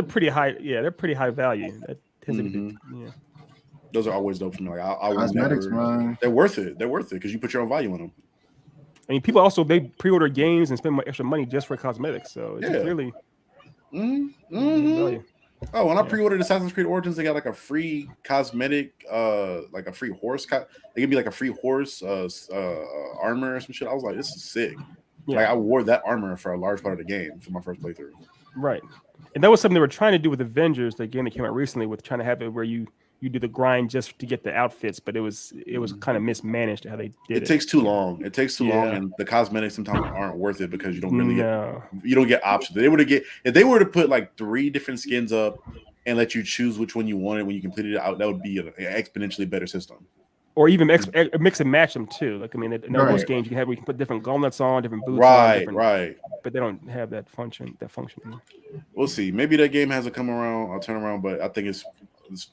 pretty high. Yeah, they're pretty high value. That tends to be, yeah. Those are always dope for me. Like I cosmetics, man. They're worth it. They're worth it because you put your own value in them. I mean, people also they pre-order games and spend extra money just for cosmetics. So it's clearly. Value. Oh, when I pre-ordered Assassin's Creed Origins, they got like a free cosmetic, like a free horse. They gave me like a free horse armor or some shit. I was like, this is sick. Yeah. Like I wore that armor for a large part of the game for my first playthrough. Right, and that was something they were trying to do with Avengers, the game that came out recently, with trying to have it where you do the grind just to get the outfits, but it was kind of mismanaged how they did it. It takes too long. It takes too long, and the cosmetics sometimes aren't worth it because you don't really get options. If they were to put like 3 different skins up and let you choose which one you wanted when you completed it out, that would be an exponentially better system. Or even mix and match them too. Like I mean, in most games you can put different gauntlets on, different boots on, right. But they don't have that function. We'll see. Maybe that game has a come around, I'll turn around, but I think it's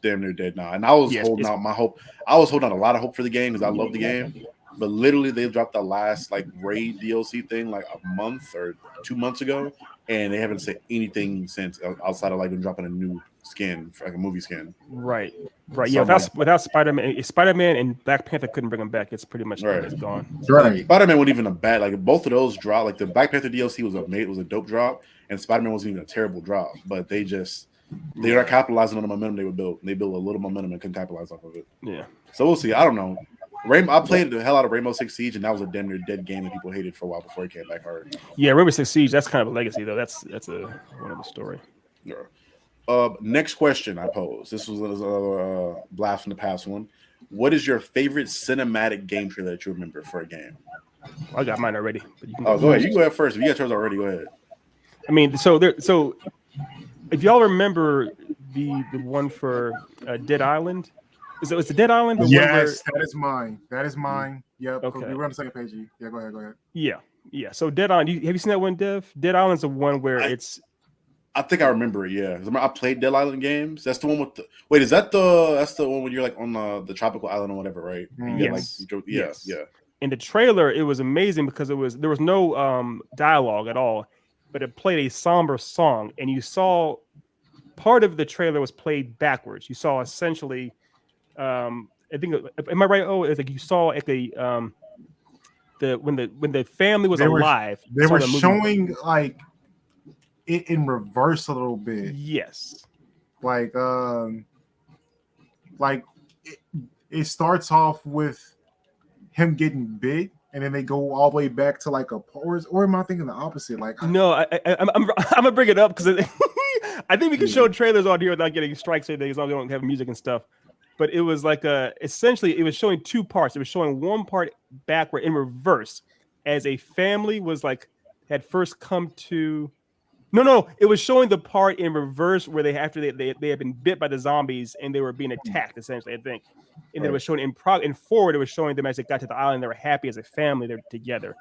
damn near dead now. And I was holding out my hope. I was holding out a lot of hope for the game because I love the game. But literally, they dropped the last like raid DLC thing like a month or 2 months ago, and they haven't said anything since outside of like them dropping a new skin, like a movie skin. Right. Yeah, without Spider-Man and Black Panther couldn't bring them back. It's pretty much it's gone. Right. Spider-Man wasn't even a bad. Like both of those dropped. Like the Black Panther DLC was a dope drop, and Spider-Man wasn't even a terrible drop. But they are capitalizing on the momentum they would build. They built a little momentum and couldn't capitalize off of it. Yeah. So we'll see. I don't know. I played the hell out of Rainbow Six Siege, and that was a damn near dead game that people hated for a while before it came back hard. Yeah, Rainbow Six Siege. That's kind of a legacy, though. That's one of the story. Yeah. Next question I pose. This was another blast from the past one. What is your favorite cinematic game trailer that you remember for a game? I got mine already. But you can go ahead. You go ahead first. If you got yours already, go ahead. I mean, so if y'all remember the one for Dead Island, Is it Dead Island? The one where, Yes, that is mine. That is mine. Yep. Okay. We're on the same page. Yeah, go ahead. yeah. So Dead Island, have you seen that one, Dev? Dead Island's the one where I think I remember it. Yeah, I played Dead Island games. That's the one with the. Wait, is that that's the one when you're like on the tropical island or whatever, right? Yes. Yeah. In the trailer, it was amazing because there was no dialogue at all, but it played a somber song, and you saw part of the trailer was played backwards. You saw essentially, I think, am I right? Oh, it's like you saw at the when the family was alive. They were showing like it in reverse a little bit. Yes. Like it starts off with him getting bit, and then they go all the way back to like or am I thinking the opposite? Like no, I'm gonna bring it up because I think we can show trailers on here without getting strikes or anything, as long as we don't have music and stuff. But it was like essentially it was showing two parts. It was showing one part backward in reverse as a family was like had first come to. No, it was showing the part in reverse where they had been bit by the zombies and they were being attacked essentially, I think. And then it was showing in forward, it was showing them as they got to the island, they were happy as a family, they're together.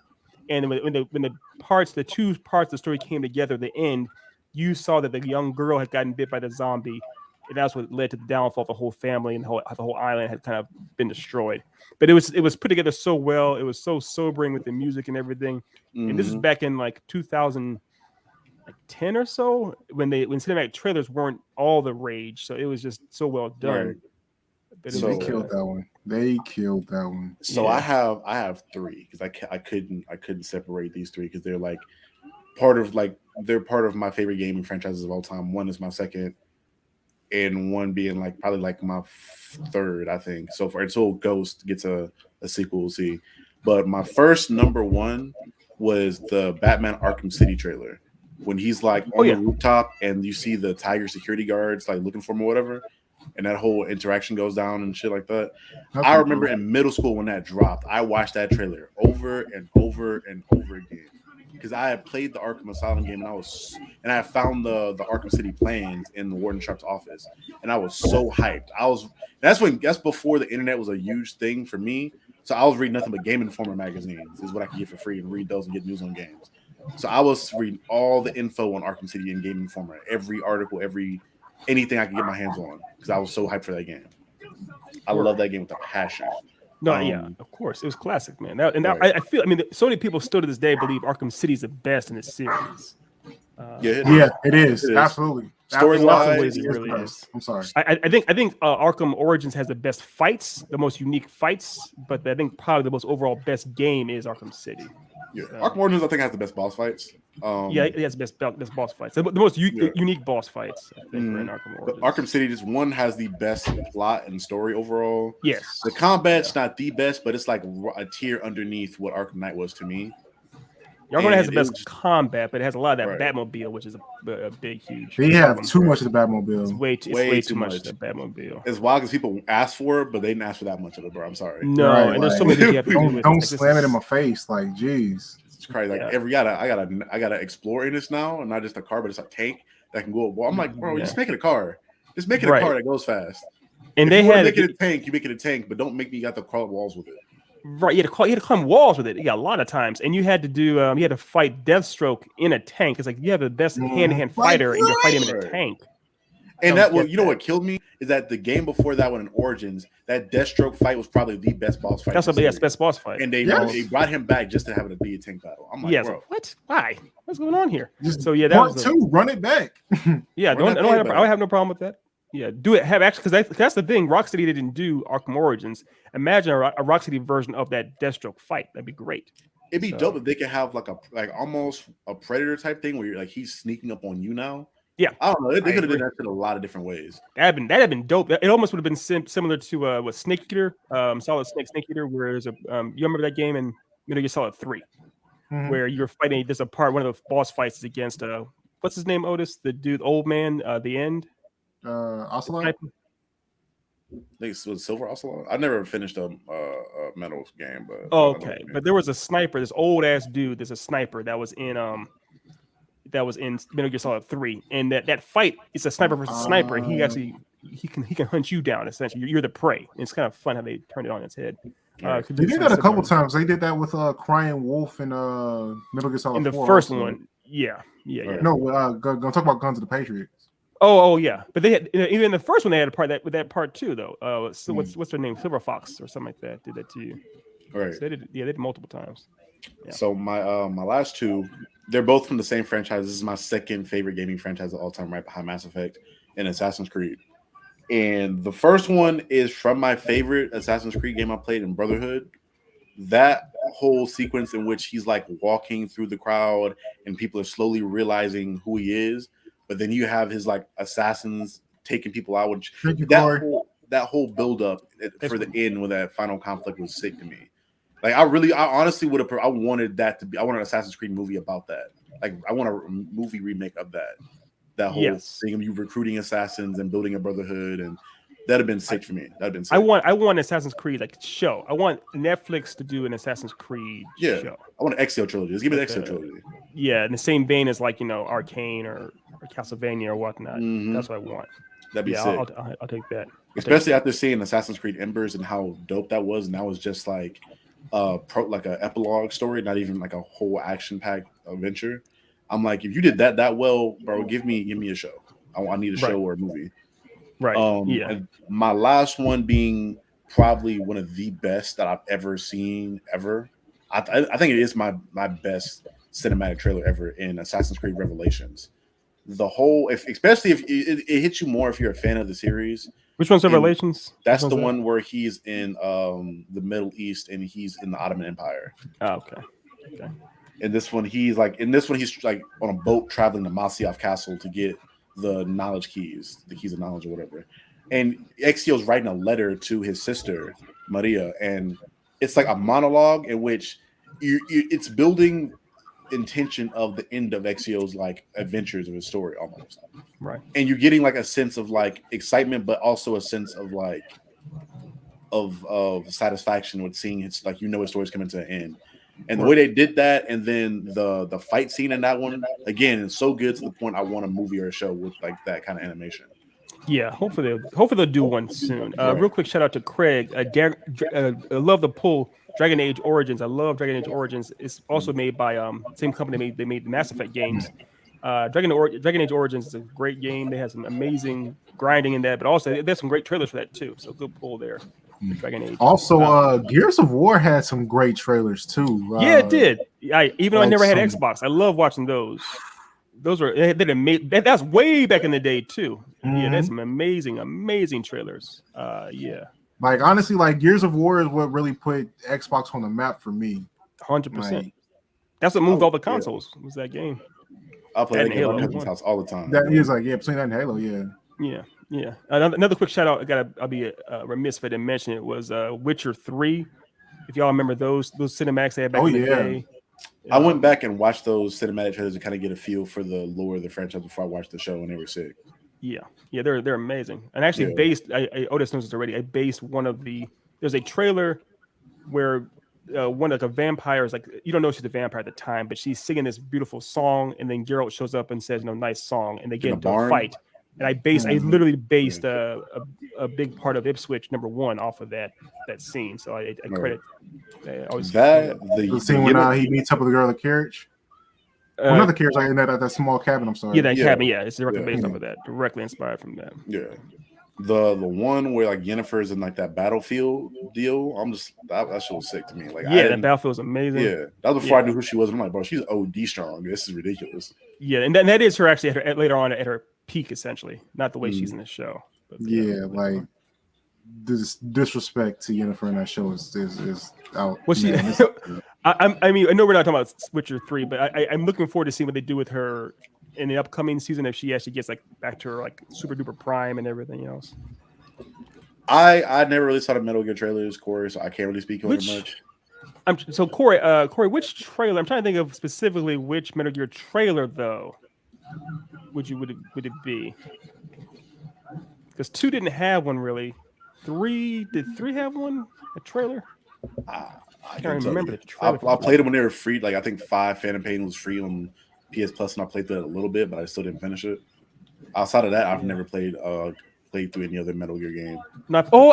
And when the two parts of the story came together at the end, you saw that the young girl had gotten bit by the zombie, and that's what led to the downfall of the whole family, and the whole island had kind of been destroyed. But it was put together so well. It was so sobering with the music and everything. Mm-hmm. And this was back in like 2010 or so when cinematic trailers weren't all the rage. So it was just so well done. Right. They killed that one. They killed that one. So yeah. I have three because I couldn't separate these three because they're like they're part of my favorite gaming franchises of all time. One is my second, and one being like probably like my third, I think. So far until Ghost gets a sequel, we'll see. But my first number one was the Batman Arkham City trailer when he's like on the rooftop and you see the Tiger security guards like looking for him or whatever. And that whole interaction goes down and shit like that. I remember in middle school when that dropped, I watched that trailer over and over and over again because I had played the Arkham Asylum game and I found the Arkham City plans in the Warden Sharp's office, and I was so hyped. That's before the internet was a huge thing for me. So I was reading nothing but Game Informer magazines is what I could get for free and read those and get news on games. So I was reading all the info on Arkham City and Game Informer, every article, anything I could get my hands on because I was so hyped for that game. I love that game with a passion. No, yeah, of course. It was classic, man. I feel, so many people still to this day believe Arkham City is the best in the series. It is. Absolutely. Story-wise, it really is. I'm sorry. I think Arkham Origins has the best fights, the most unique fights, but I think probably the most overall best game is Arkham City. Yeah, Arkham Origins I think has the best boss fights. It has the best boss fights. The most unique boss fights, I think, in Arkham Origins. Arkham City just one has the best plot and story overall. Yes. The combat's not the best, but it's like a tier underneath what Arkham Knight was to me. Arkham has the best combat, but it has a lot of that Batmobile, which is a big, huge. They have too much of the Batmobile. It's way too much of the Batmobile. It's wild because people ask for it, but they didn't ask for that much of it, bro. I'm sorry. No, and there's so many things you have to do. Don't slam it in my face, like, jeez. It's crazy. Like I gotta explore in this now, and not just a car, but it's a tank that can go. Well, I'm like, bro, just make it a car. Just make it a car that goes fast. And if you make it a tank, you make it a tank, but don't make me got to crawl walls with it. Right, you had to climb walls with it. Yeah, a lot of times, and you had to do. You had to fight Deathstroke in a tank. It's like you have the best hand-to-hand fighter, and you're fighting him in a tank. And you know what killed me is that the game before that one in Origins, that Deathstroke fight was probably the best boss fight. That's the best boss fight. And they brought him back just to have it be a tank battle. I'm like, bro, what? Why? What's going on here? So that part two, run it back. Yeah, I have no problem with that. Yeah, do it. Because that's the thing. Rocksteady didn't do Arkham Origins. Imagine a Rocksteady version of that Deathstroke fight. That'd be great. It'd be dope if they could have like almost a Predator type thing where you're like he's sneaking up on you now. Yeah, I don't know. They could have done that in a lot of different ways. That'd have been dope. It almost would have been similar to what Snake Eater, Solid Snake Eater, where there's you remember that game in Metal Gear Solid 3, where you're fighting. There's a part one of the boss fights is against what's his name, Otis, the dude, old man, the end. Ocelot? I think it was Silver Ocelot. I never finished a Metal game, but okay. But there was a sniper, this old ass dude. There's a sniper that was in Metal Gear Solid 3, and that fight is a sniper versus sniper, and he he can hunt you down. Essentially, you're the prey. It's kind of fun how they turned it on its head. Right. Could They do did something that a couple similar. times. They did that with Crying Wolf and Metal Gear Solid In the 4 first also. one, yeah. Right. No, gonna talk about Guns of the Patriots. Oh, yeah. But they had even in the first one they had a part with that part too, though. So what's their name? Silver Fox or something like that did that to you. Right. So they did multiple times. Yeah. So my last two, they're both from the same franchise. This is my second favorite gaming franchise of all time, right behind Mass Effect and Assassin's Creed. And the first one is from my favorite Assassin's Creed game I played in Brotherhood. That whole sequence in which he's like walking through the crowd and people are slowly realizing who he is, but then you have his like assassins taking people out. Which that whole build up for the end when that final conflict was sick to me. Like I honestly would have. I wanted that to be. I want an Assassin's Creed movie about that. Like I want a movie remake of that. That whole thing of you recruiting assassins and building a brotherhood, and that'd have been sick for me. That'd have been sick. I want Assassin's Creed like show. I want Netflix to do an Assassin's Creed show. I want an Exio trilogy. Just give me the Exio trilogy. Yeah, in the same vein as like Arcane or Castlevania or whatnot. Mm-hmm. That's what I want. That'd be sick. I'll take that. Especially after seeing Assassin's Creed Embers and how dope that was, and that was just like like an epilogue story, not even like a whole action-packed adventure. I'm like, if you did that well, bro, give me a show. I need a show or a movie. Right. And my last one being probably one of the best that I've ever seen ever. I think it is my best cinematic trailer ever in Assassin's Creed Revelations. The whole, especially if it hits you more if you're a fan of the series. Which one's Revelations? That's the one where he's in the Middle East and he's in the Ottoman Empire. Oh, okay. In this one, he's like on a boat traveling to Masyaf Castle to get the knowledge keys, the keys of knowledge or whatever. And Ezio's writing a letter to his sister Maria, and it's like a monologue in which it's building intention of the end of Ezio's like adventures of his story almost. Right. And you're getting like a sense of like excitement, but also a sense of like of satisfaction with seeing his his story's coming to an end. And the way they did that, and then the fight scene in that one, again, is so good to the point I want a movie or a show with like that kind of animation. Yeah, hopefully they'll do one soon. Real quick shout out to Craig. I love the pull. Dragon Age Origins. I love Dragon Age Origins. It's also made by same company they made the Mass Effect games. Dragon Age Origins is a great game. They have some amazing grinding in that, but also there's some great trailers for that too. So good pull there. Dragon Age. Also, Gears of War had some great trailers too. Yeah, it did. Even though I never had Xbox, I love watching those. Those are that's way back in the day too. Mm-hmm. Yeah, that's some amazing trailers. Yeah. Like honestly, like Gears of War is what really put Xbox on the map for me. 100%. That's what moved all the consoles. Was that game? I play that game at my cousin's house all the time. That is like between that and Halo, Yeah. Another quick shout out. I'll be remiss if I didn't mention it. Was Witcher 3. If y'all remember those cinematics they had back in the day. I went back and watched those cinematic trailers to kind of get a feel for the lore of the franchise before I watched the show, and they were sick. Yeah, they're amazing. And actually, Otis knows this already. I based one of there's a trailer where one like a vampire is like, you don't know she's a vampire at the time, but she's singing this beautiful song, and then Geralt shows up and says, nice song, and they get into a fight. And I literally based a big part of Ipswich #1 off of that scene. So I credit. The scene when he meets up with the girl in the carriage. Another carriage like in that small cabin. I'm sorry. Yeah, that cabin. Yeah, it's directly based off of that. Directly inspired from that. Yeah. The one where like Yennefer's in like that battlefield deal, that shit was sick to me. Like that battlefield was amazing. Yeah, that was before I knew who she was. I'm like, bro, she's OD strong. This is ridiculous. Yeah, and that is her actually later on at her peak, essentially, not the way she's in the show. But, like this disrespect to Yennefer in that show is out. Well, I mean, I know we're not talking about Witcher 3, but I'm looking forward to seeing what they do with her in the upcoming season if she actually gets like back to her like super duper prime and everything else. I never really saw the Metal Gear trailers, Corey, so I can't really speak on it much. So Corey, which trailer? I'm trying to think of specifically which Metal Gear trailer though. Would it be? Because 2 didn't have one really. 3 did 3 have one? A trailer? I can't remember the trailer. I played them when they were free. Like I think 5 Phantom Pain was free on PS Plus, and I played that a little bit, but I still didn't finish it. Outside of that, I've never played played through any other Metal Gear game.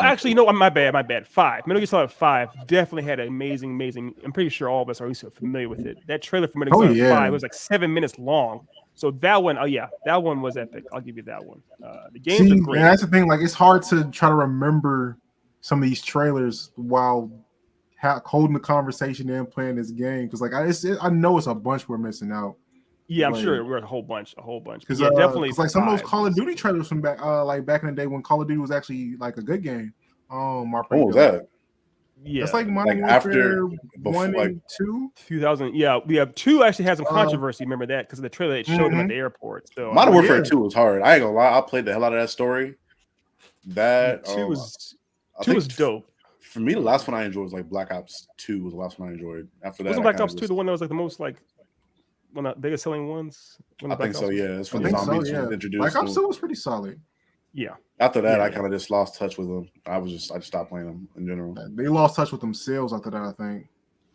Actually, no, my bad. 5. Metal Gear Solid 5 definitely had an amazing. I'm pretty sure all of us are at least familiar with it. That trailer for Metal Gear Solid 5 was like 7 minutes long. So that one, that one was epic. I'll give you that one. The games are great. And that's the thing. Like, it's hard to try to remember some of these trailers while holding the conversation and playing this game, because like I know it's a bunch we're missing out. Yeah, I'm sure we're a whole bunch. Because definitely, like some of those Call of Duty trailers from back, like back in the day when Call of Duty was actually like a good game. What was that? Yeah, it's like Modern Warfare 1 and 2. 2000. Yeah, we have 2 actually had some controversy. Remember that because of the trailer that showed them at the airport. So Modern Warfare 2 was hard. I ain't gonna lie, I played the hell out of that story. That 2 was dope. For me, the last one I enjoyed was like Black Ops 2 was the last one I enjoyed. After that, wasn't Black Ops 2 the one that was like the most like one of the biggest selling ones? I think so. Yeah, it's from the zombies introduced. Black Ops 2 was pretty solid. Yeah. After that, I kind of just lost touch with them. I just stopped playing them in general. They lost touch with themselves after that, I think.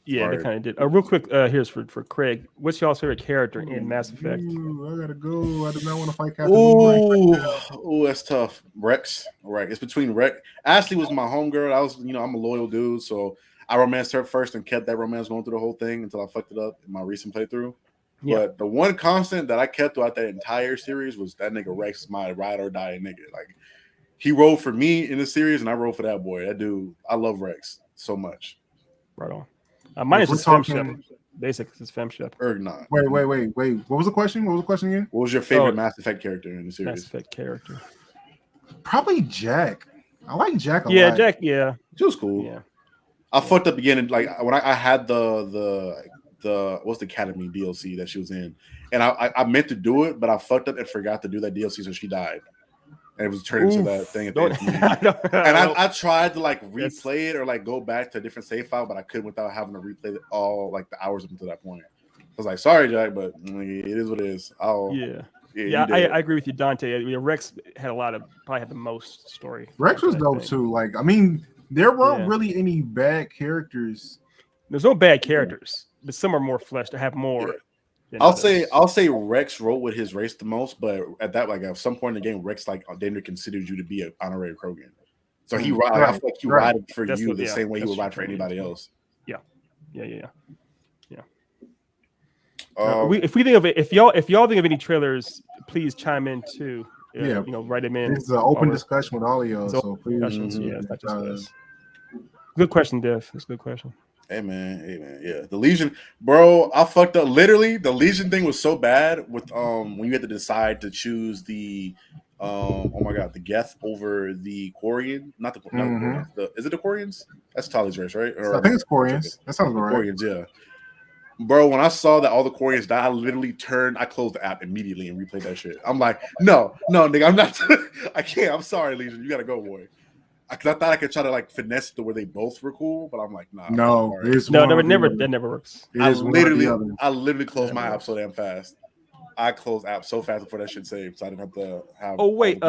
Yeah, they kind of did. Real quick, here's for Craig. What's y'all's favorite character in Mass Effect? I gotta go. I did not want to fight Captain. Ooh, that's tough. Rex. Right. It's between Rex. Ashley was my homegirl. I was, I'm a loyal dude, so I romanced her first and kept that romance going through the whole thing until I fucked it up in my recent playthrough. Yeah. But the one constant that I kept throughout that entire series was that nigga Rex, my ride or die nigga. Like, he rode for me in the series, and I rode for that boy. That dude, I love Rex so much. Right on. Mine is just FemShep. Basically, it's FemShep. Ergnon. Wait. What was the question? Again? What was your favorite Mass Effect character in the series? Mass Effect character. Probably Jack. I like Jack a lot. Yeah, Jack. Yeah, she was cool. Yeah. I fucked up again, and like when I had the what's the Academy DLC that she was in, and I meant to do it, but I fucked up and forgot to do that DLC, so she died. And it was turned into that thing. I tried to like replay it or like go back to a different save file, but I couldn't without having to replay it all like the hours up until that point. I was like, sorry, Jack, but it is what it is. I agree with you, Dante. Rex had probably had the most story. Rex was dope too. Like, I mean, there weren't really any bad characters. There's no bad characters, but some are more fleshed to have more. I'll say Rex wrote with his race the most, but at that, like at some point in the game, Rex like Danger considers you to be an honorary Krogan, so he I feel like he ride for you the same way he would ride for anybody else. Yeah. If y'all think of any trailers, please chime in too. Write them in. It's an open discussion with all of y'all. So please, not just us. Good question, Dev. That's a good question. Hey man, yeah. The Legion, bro, I fucked up. Literally, the Legion thing was so bad with when you had to decide to choose the the Geth over the Quarian. Not the is it the Quarians? That's Tali's race, right? I think it's Quarians. That sounds right. Quarians, yeah. Bro, when I saw that all the Quarians died, I literally I closed the app immediately and replayed that shit. I'm like, no, nigga, I'm not. I can't. I'm sorry, Legion. You gotta go, boy. Because I thought I could try to like finesse it to where they both were cool, but I'm like, nah. That never works. I literally closed my app so damn fast. I closed app so fast before that shit saved, so I didn't have to have. Oh wait,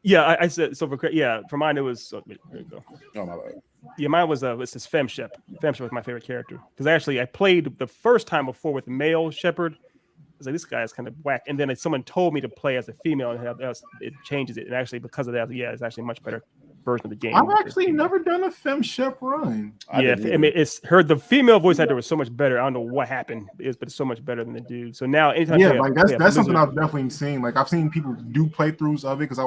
yeah, I said so for mine it was. There you go. Oh my bad. Yeah, mine was this is FemShep. FemShep was my favorite character because I played the first time before with the male shepherd. I was like, this guy is kind of whack. And then someone told me to play as a female, and it changes it. And actually, because of that, it's actually a much better version of the game. I've actually never done a FemShep run. It's the female voice actor was so much better. I don't know what happened, but it's so much better than the dude. So now, anytime that's something I've definitely seen. Like I've seen people do playthroughs of it because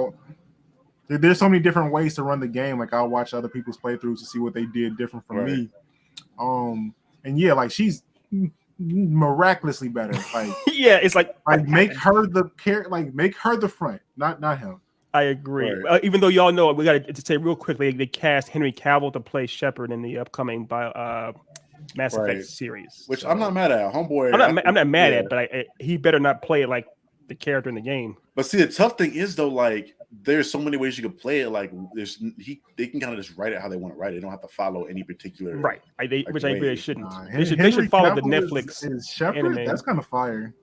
there's so many different ways to run the game. Like I'll watch other people's playthroughs to see what they did different from me. And yeah, like she's miraculously better. Like it's like make her the front, not him. I agree. Right. Even though y'all know, we got to say real quickly, they cast Henry Cavill to play Shepard in the upcoming Mass Effect series, which I'm not mad at. Homeboy, I'm not mad at, but he better not play it like the character in the game. But see, the tough thing is though, like there's so many ways you could play it. Like they can kind of just write it how they want to write it. They don't have to follow any particular which I agree they shouldn't. They should follow the Netflix anime. That's kind of fire,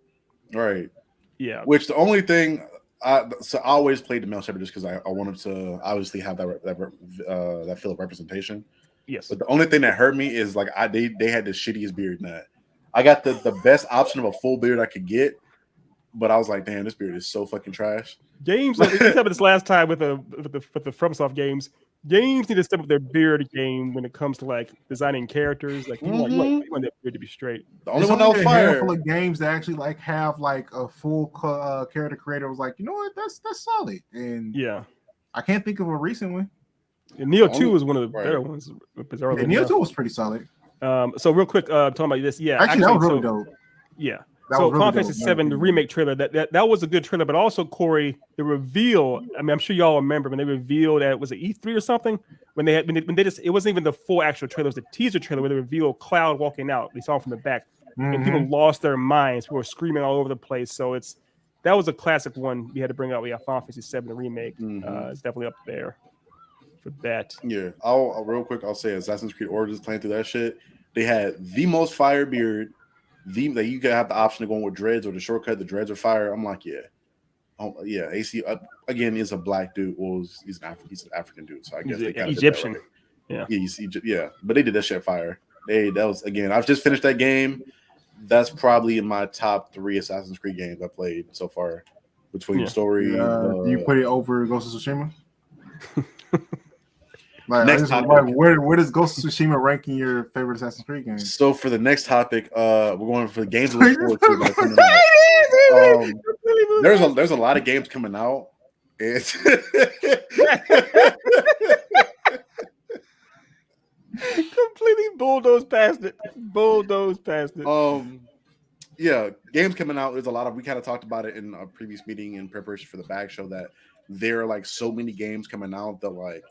right? Yeah. Which the only thing I always played the male shepherd just because I wanted to obviously have that feel of representation. Yes. But the only thing that hurt me is like they had the shittiest beard in that. I got the best option of a full beard I could get. but I was like, damn, this beard is so fucking trash. Games like we talked about this last time with the FromSoft games. Games need to step up their beard game when it comes to like designing characters. Like you want that beard to be straight. The only one that was fire. Handful of games that actually like have like a full character creator was like, you know what, that's solid. And yeah, I can't think of a recent one. And Neo 2 was one of the better ones. Neo 2 was pretty solid. So real quick, talking about this, yeah, actually that was really dope. Yeah. That so was really Final Fantasy VII, the remake trailer, that was a good trailer, but also Corey, the reveal. I mean, I'm sure y'all remember when they revealed that was it E3 or something when they just it wasn't even the full actual trailer, it was the teaser trailer where they revealed Cloud walking out. They saw him from the back, and people lost their minds. People were screaming all over the place. So that was a classic one we had to bring out. We got Final Fantasy VII, the remake. It's definitely up there for that. Yeah, I'll real quick. I'll say Assassin's Creed Origins playing through that shit. They had the most fire beard. That you could have the option of going with dreads or the shortcut. The dreads are fire. I'm like, yeah. AC again is a black dude. Well, he's an African dude, so I guess they kind of Egyptian. Right. Yeah, he's Egypt. Yeah, but they did that shit fire. That was again. I've just finished that game. That's probably in my top 3 Assassin's Creed games I played so far. Between the story, do you put it over Ghost of Tsushima? Like, next topic. Where does Ghost of Tsushima rank in your favorite Assassin's Creed game? So for the next topic, we're going for the games to look forward to. There's a lot of games coming out. It's completely bulldozed past it. Yeah, games coming out. There's a lot of. We kind of talked about it in a previous meeting in preparation for the bag show that there are like so many games coming out that like.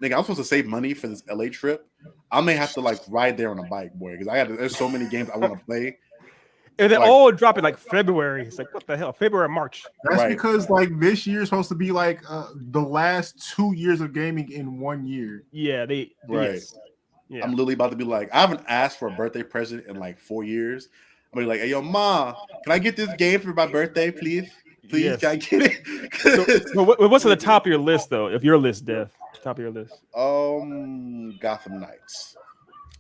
Nigga, I'm supposed to save money for this LA trip. I may have to like ride there on a bike, boy, because there's so many games I want to play. And they all drop in like February. It's like what the hell? February, March. That's because like this year is supposed to be like the last 2 years of gaming in 1 year. Yeah, right. Yes. Yeah. I'm literally about to be like, I haven't asked for a birthday present in like 4 years. I'm gonna be like, hey, yo, ma, can I get this game for my birthday, please? Please, can I get it? so what's at the top of your list, though? If your list, Dev, top of your list. Gotham Knights.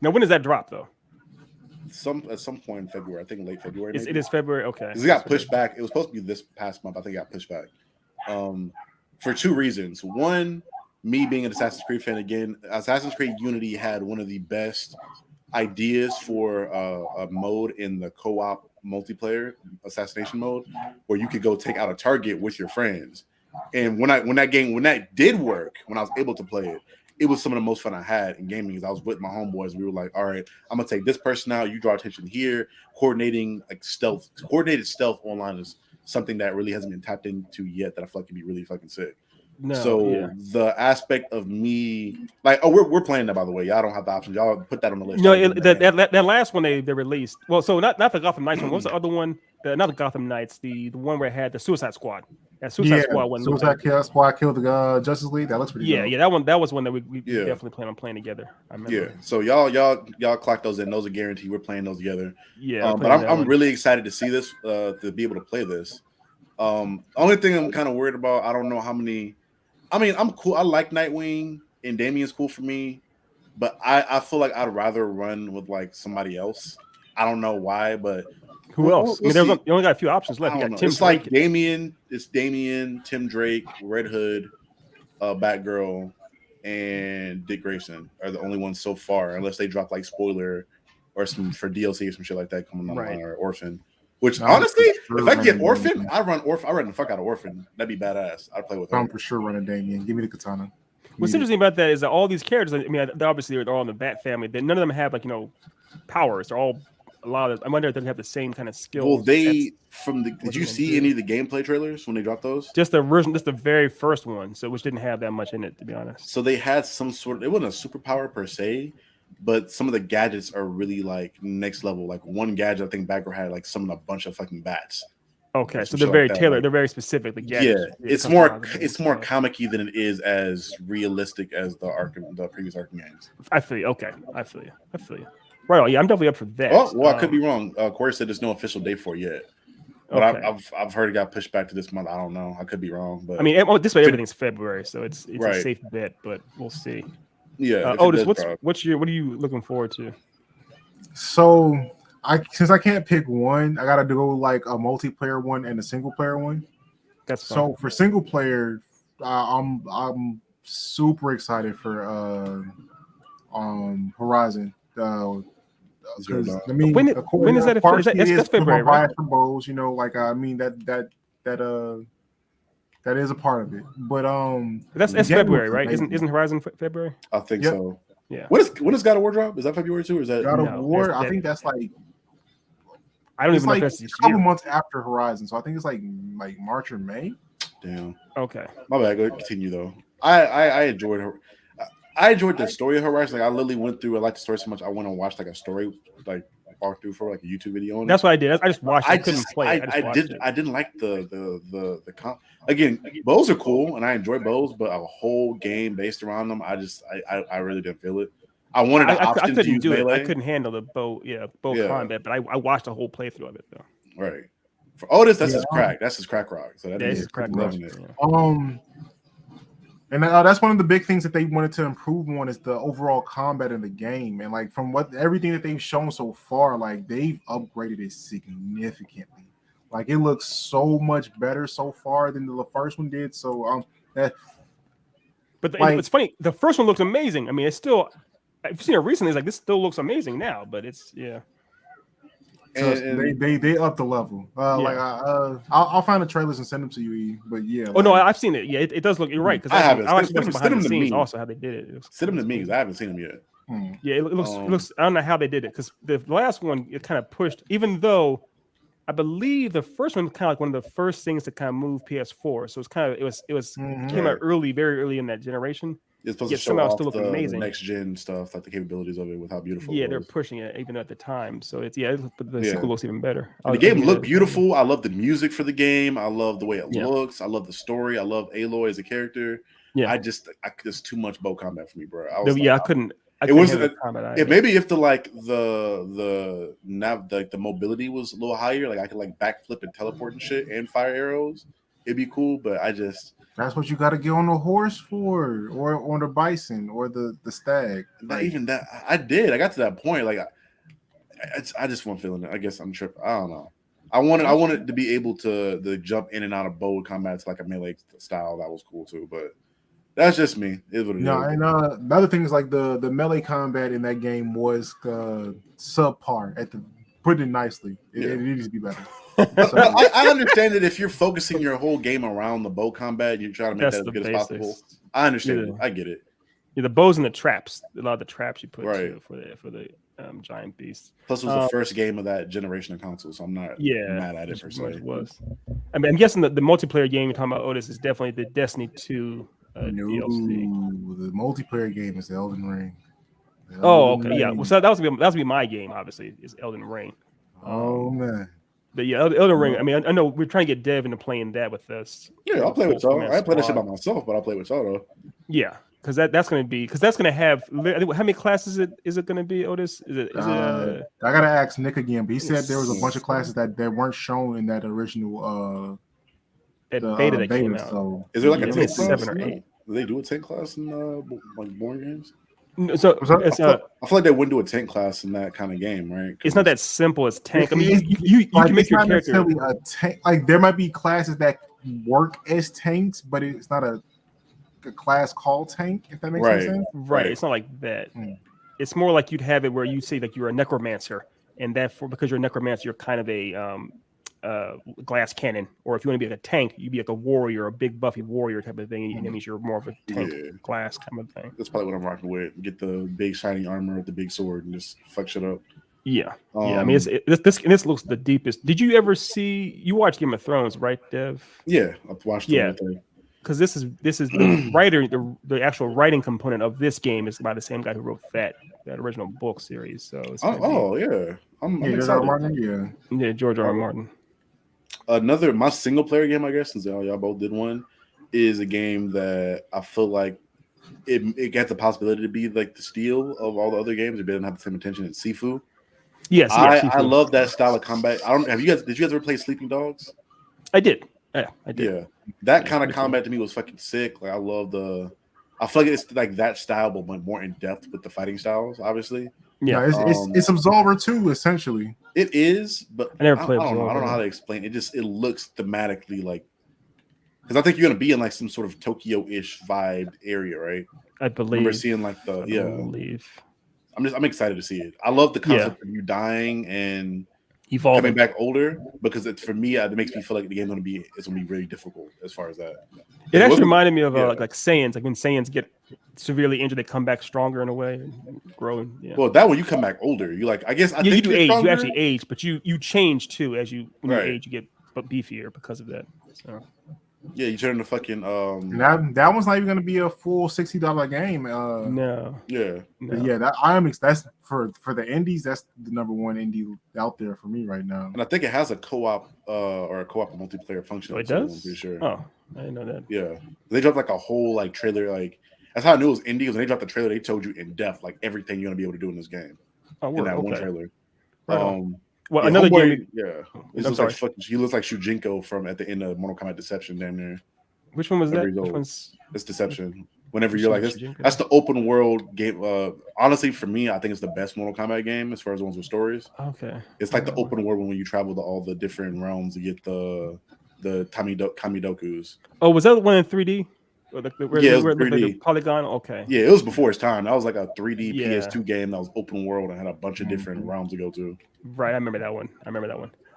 Now, when does that drop, though? At some point in February, I think late February. It is February. Okay. It got pushed back. It was supposed to be this past month. I think it got pushed back. For 2 reasons. One, me being an Assassin's Creed fan again. Assassin's Creed Unity had one of the best ideas for a mode in the co-op multiplayer assassination mode, where you could go take out a target with your friends. And when that did work, when I was able to play it, it was some of the most fun I had in gaming. Because I was with my homeboys, we were like, all right, I'm gonna take this person out, you draw attention here. Coordinated stealth online is something that really hasn't been tapped into yet that I feel like can be really fucking sick. The aspect of me, like, we're playing that, by the way. Y'all don't have the options. Y'all put that on the list. No, that last one they released. Well, so not the Gotham Knights one. What was the other one? Not the Gotham Knights. The one where it had the Suicide Squad. That Suicide Squad one. Suicide Squad killed the Justice League. That looks pretty good. Yeah, that was one that we definitely plan on playing together. I remember. Yeah. So y'all clock those in. Those are guaranteed. We're playing those together. Yeah. But I'm really excited to see this. To be able to play this. Only thing I'm kind of worried about. I don't know how many. I mean, I'm cool. I like Nightwing, and Damien's cool for me, but I feel like I'd rather run with like somebody else. I don't know why, but who else? I mean, you only got a few options left. You got Tim Drake. Like Damien. It's Damien, Tim Drake, Red Hood, Batgirl, and Dick Grayson are the only ones so far, unless they drop like spoiler or some for DLC or some shit like that coming on, or Orphan. Which honestly, if I get Orphan, I run the fuck out of Orphan. That'd be badass. I'd play with her. I'm for sure running Damien. Give me the katana. What's interesting about that is that all these characters, I mean, they're obviously all in the Bat family. None of them have like powers. They're all a lot of. I wonder if they have the same kind of skills. Well, did you see any of the gameplay trailers when they dropped those? Just the version, just the very first one, so which didn't have that much in it, to be honest. So they had some sort of. It wasn't a superpower per se. But some of the gadgets are really like next level. Like one gadget, I think Batgirl had like a bunch of fucking bats. Okay, so they're very tailored. They're very specific. The gadgets. Yeah, it's more comic-y than it is as realistic as the previous Arkham games. I feel you. Okay, I feel you. Right on. Yeah, I'm definitely up for that. Oh well, I could be wrong. Corey said there's no official date for it yet. But I've heard it got pushed back to this month. I don't know. I could be wrong. But I mean, this way everything's February, so it's a safe bet. But we'll see. Yeah. Otis, what are you looking forward to? So since I can't pick one, I gotta go like a multiplayer one and a single player one. That's fine. So for single player, I'm super excited for Horizon. Because I mean, when is that? That's February, right? For Bowls, you know, like I mean that is a part of it. But that's February, right? Isn't Horizon February? I think so. Yeah. When is God of War drop? Is that February too, or is that God of War? I think that's like. I don't even know like if that's this a couple year. months after Horizon, so I think it's like March or May. Damn. Okay. My bad. Go continue though. I enjoyed her. I enjoyed the story of Horizon. Like I literally went through. I like the story so much. I went and watched like a story, like walk through for like a YouTube video on it. That's what I did. I just watched it. I couldn't play it. I didn't like the again. Bows are cool and I enjoy bows, but a whole game based around them, I really didn't feel it. I wanted an option I couldn't to use do melee. it. I couldn't handle the bow combat, but I watched a whole playthrough of it though. Right. For Otis, that's his crack. That's his crack rock. So that is crack rock. And that's one of the big things that they wanted to improve on is the overall combat in the game. And like from everything that they've shown so far, like they've upgraded it significantly. Like it looks so much better so far than the first one did. So but it's funny. The first one looks amazing. I mean, it's still. I've seen it recently. It's like this still looks amazing now, but it's So they up the level. Like I'll find the trailers and send them to you. E. But yeah. Oh no, I've seen it. Yeah, it does look. You're right. Because I haven't. I actually watched behind the scenes also how they did it. Send them to me because I haven't seen them yet. Yeah, it looks. I don't know how they did it because the last one it kind of pushed. Even though I believe the first one was kind of like one of the first things to kind of move PS4. So it's kind of it was came out early, very early in that generation. It's supposed to show off the next gen stuff, like the capabilities of it with how beautiful. Yeah, they're pushing it even at the time. So it's but the sequel looks even better. The game looked beautiful. I love the music for the game. I love the way it looks. I love the story. I love Aloy as a character. Yeah, there's too much bow combat for me, bro. I couldn't. It wasn't. Maybe if the mobility was a little higher, like I could like backflip and teleport and shit and fire arrows, it'd be cool. But that's what you got to get on the horse for, or on the bison, or the stag. Not even that. I did. I got to that point. Like, I just wasn't feeling it. I guess I'm tripping. I don't know. I wanted to be able to jump in and out of bow combat to like a melee style. That was cool too. But that's just me. It what it is. And the other thing is like the melee combat in that game was subpar. Put it nicely. It needs to be better. So, I understand that if you're focusing your whole game around the bow combat, you're trying to make that as good as possible. I understand it. I get it. Yeah, the bows and the traps. A lot of the traps you put for the giant beasts. Plus, it was the first game of that generation of consoles, so I'm not mad at it per se. It was. I mean, I'm guessing that the multiplayer game you're talking about, Otis, is definitely the Destiny 2 DLC. The multiplayer game is Elden Ring. Okay, yeah. Well, so that would be my game. Obviously, is Elden Ring. Oh man. But yeah, Elden Ring. I mean, I know we're trying to get Dev into playing that with us. Yeah, I'll play with y'all. I play that shit by myself, but I'll play with y'all though. Yeah, because that's going to have how many classes is it going to be, Otis? I gotta ask Nick again, but he said there was a bunch of classes that weren't shown in that original beta that came out. So is there like a 10 class? 7 or 8? Do they do a 10 class in like board games? So I feel like they wouldn't do a tank class in that kind of game, right? It's not that simple as tank. I mean, you can make your character a tank. Like there might be classes that work as tanks, but it's not a class called tank. If that makes sense, right? It's not like that. It's more like you'd have it where you say like you're a necromancer, and because you're a necromancer, you're kind of a glass cannon, or if you want to be like a tank, you'd be like a warrior, a big buffy warrior type of thing, and that means you're more of a tank glass kind of thing. That's probably what I'm rocking with. Get the big shiny armor with the big sword and just fuck shit up. Yeah. I mean, this looks the deepest. Did you ever you watch Game of Thrones, right, Dev? Yeah, I've watched it. Yeah, because this is the writer, the actual writing component of this game is by the same guy who wrote that original book series. So it's I'm George R. R. Martin. Yeah, George R. R. Martin. My single player game, I guess, since y'all both did one, is a game that I feel like it got the possibility to be like the steal of all the other games. It didn't have the same attention. It's Sifu. Yes, I love that style of combat. Did you guys ever play Sleeping Dogs? I did. Yeah, I did. Yeah, that kind of combat to me was fucking sick. Like I feel like it's like that style, but more in depth with the fighting styles, obviously. Yeah, No, it's Absolver 2 essentially. It is, but I never played. I don't know. I don't know how to explain it. It looks thematically like, because I think you're gonna be in like some sort of Tokyo-ish vibe area, right? I believe. I remember seeing like I believe. I'm excited to see it. I love the concept of you dying and evolving, coming back older, because for me, it makes me feel like the game's gonna be really difficult as far as that. It actually reminded me of like Saiyans. Like when Saiyans get severely injured, they come back stronger in a way and grow. Yeah. Well, that when you come back older, you like, I guess I think you do age. stronger. You actually age, but you change too as you when Right. you age. You get beefier because of that. So. Yeah, you turn into fucking. That one's not even gonna be a full $60 game. No. Yeah. No. Yeah, that's for the indies. That's the number one indie out there for me right now. And I think it has a co-op or a co-op multiplayer function. Oh, it does. I'm pretty sure. Oh, I didn't know that. Yeah, they dropped like a whole like trailer. Like that's how I knew it was indie. When they dropped the trailer, they told you in depth like everything you're gonna be able to do in this game. Oh, in that one trailer. Right well, another game. Yeah, it looks like fucking. He looks like Shujinko from at the end of Mortal Kombat Deception. Damn near. Which one was that? Which one's? It's Deception. Whenever you're like this, that's the open world game. Honestly, for me, I think it's the best Mortal Kombat game as far as the ones with stories. Okay. It's like the open world when you travel to all the different realms to get the Kamidokus. Oh, was that one in 3D? Yeah, it was 3D. The polygon. Okay. Yeah, it was before its time. That was like a 3D PS2 game that was open world and had a bunch of different realms to go to. Right, I remember that one.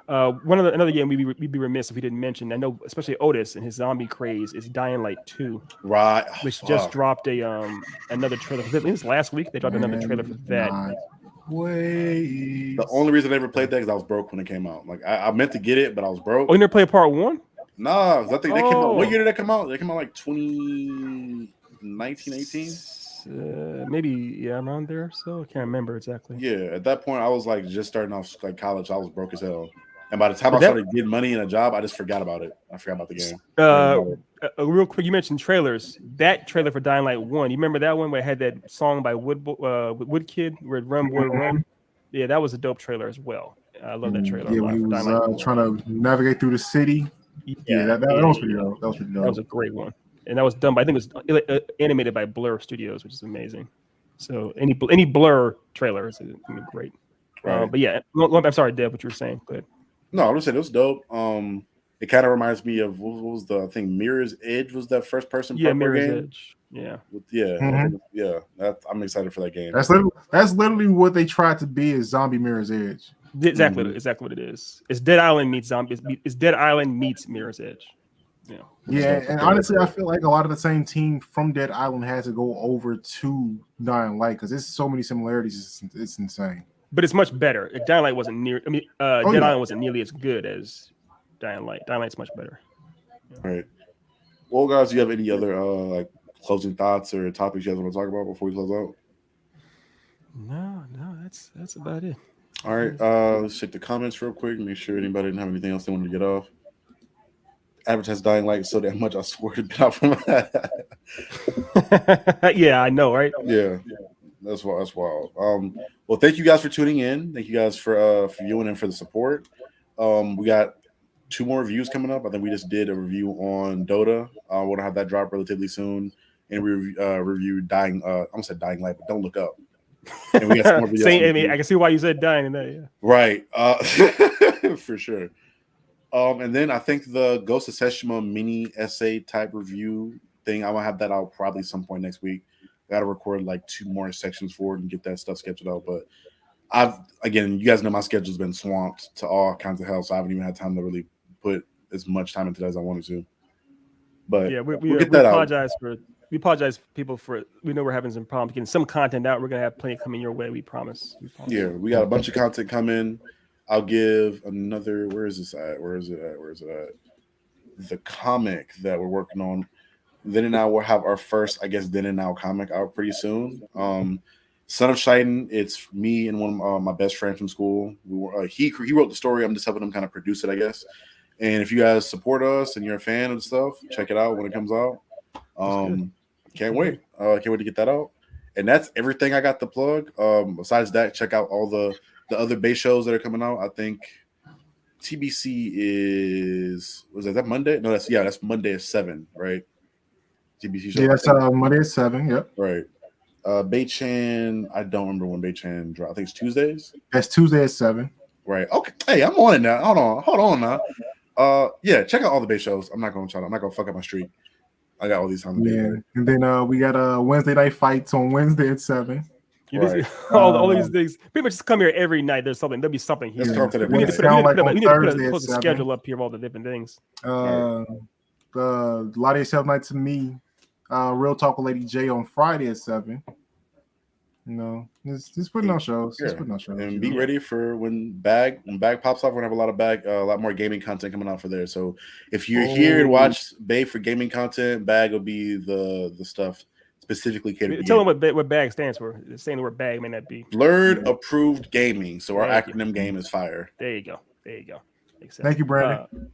Another game we'd be remiss if we didn't mention. I know, especially Otis and his zombie craze is Dying Light 2, right? Which just dropped another trailer. I think it was last week. They dropped another trailer for that. The only reason I never played that is I was broke when it came out. Like I meant to get it, but I was broke. Oh, you never played part 1? Nah, I think they came out. What year did that come out? They came out like 2019, 18. Maybe around there. So I can't remember exactly. Yeah, at that point I was like just starting off like college. I was broke as hell, and by the time I started getting money and a job, I just forgot about it. I forgot about the game. Real quick, you mentioned trailers. That trailer for Dying Light 1, you remember that one where it had that song by Woodkid where it Run Boy Run? Yeah, that was a dope trailer as well. I love that trailer. Yeah, when he was trying to navigate through the city. That was pretty dope. That was a great one. And that was done by, I think it was animated by Blur Studios, which is amazing. So any Blur trailer is great. Right. But yeah, I'm sorry, Deb, what you were saying. Go ahead. No, I was saying it was dope. It kind of reminds me of what was the thing? Mirror's Edge was that first person. Yeah, Mirror's game? Edge. Yeah. I'm excited for that game. That's literally what they tried to be, is zombie Mirror's Edge. Exactly what it is. It's Dead Island meets zombies. It's Dead Island meets Mirror's Edge. Yeah, and honestly, I feel like a lot of the same team from Dead Island had to go over to Dying Light because there's so many similarities. It's insane. But it's much better. Dying Light wasn't near. I mean, Dead Island wasn't nearly as good as Dying Light. Dying Light's much better. Right. Well, guys, do you have any other like closing thoughts or topics you guys want to talk about before we close out? No, that's about it. All right, let's check the comments real quick. Make sure anybody didn't have anything else they wanted to get off. Advertise Dying Light so damn much, I swear to be out from that. Yeah, I know, right? Yeah, that's wild. Well, thank you guys for tuning in. Thank you guys for viewing and for the support. We got 2 more reviews coming up. I think we just did a review on Dota. We'll have that drop relatively soon, and we reviewed Dying. I almost said Dying Light, but don't look up. And we got some more videos. I can see why you said dying in that. Yeah. Right. For sure. And then I think the Ghost of Tsushima mini essay type review thing, I'm gonna have that out probably some point next week. Got to record like 2 more sections for it and get that stuff scheduled out. But you guys know my schedule's been swamped to all kinds of hell, so I haven't even had time to really put as much time into that as I wanted to. But yeah, we apologize for. We apologize, people, for it. We know we're having some problems getting some content out. We're gonna have plenty coming your way. We promise. Yeah, we got a bunch of content coming. I'll give another. Where is this at? Where is it at? The comic that we're working on. Then and now we'll have our first, I guess, Then and Now comic out pretty soon. Son of Shiden. It's me and one of my best friends from school. He wrote the story. I'm just helping him kind of produce it, I guess. And if you guys support us and you're a fan of the stuff, check it out when it comes out. Can't wait. Can't wait to get that out. And that's everything I got to plug. Besides that, check out all the other base shows that are coming out. I think TBC is that Monday? No, that's Monday at 7, right? TBC show. Yeah, that's Monday at 7. Yep. Right. Bay-chan, I don't remember when Bay-chan dropped. I think it's Tuesdays. That's Tuesday at 7. Right. Okay. Hey, I'm on it now. Hold on now. Yeah, check out all the Bay shows. I'm not gonna fuck up my streak. I got all these on the day. Yeah, and then we got Wednesday night fights on Wednesday at 7. Right. all these things. People just come here every night. There's something. There'll be something here. Let's talk to them. We need to put a schedule up here of all the different things. The Lottie Self Night to me, Real Talk with Lady J on Friday at 7. You know, just putting on shows. Yeah. Just putting on shows. And be ready for when bag pops off. We're gonna have a lot more gaming content coming out for there. So if you're here to watch Bay for gaming content, Bag will be the stuff specifically catered. Tell them what BAG stands for. Saying the word BAG may not be Blurred Approved Gaming. So our acronym game is FIRE. There you go. Makes sense. Thank you, Brandon.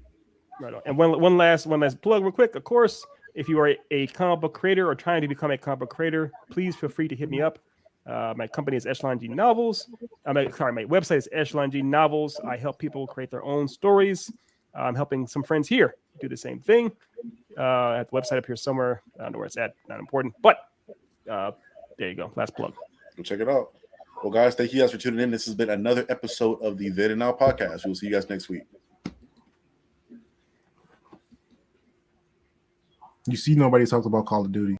Right on. And one last plug real quick. Of course, if you are a comic book creator or trying to become a comic book creator, please feel free to hit me up. My company is Echelon G Novels. My website is Echelon G Novels. I help people create their own stories. I'm helping some friends here do the same thing. At the website up here somewhere. I don't know where it's at. Not important. But there you go. Last plug. Go check it out. Well, guys, thank you guys for tuning in. This has been another episode of the Then and Now podcast. We'll see you guys next week. You see, nobody talks about Call of Duty.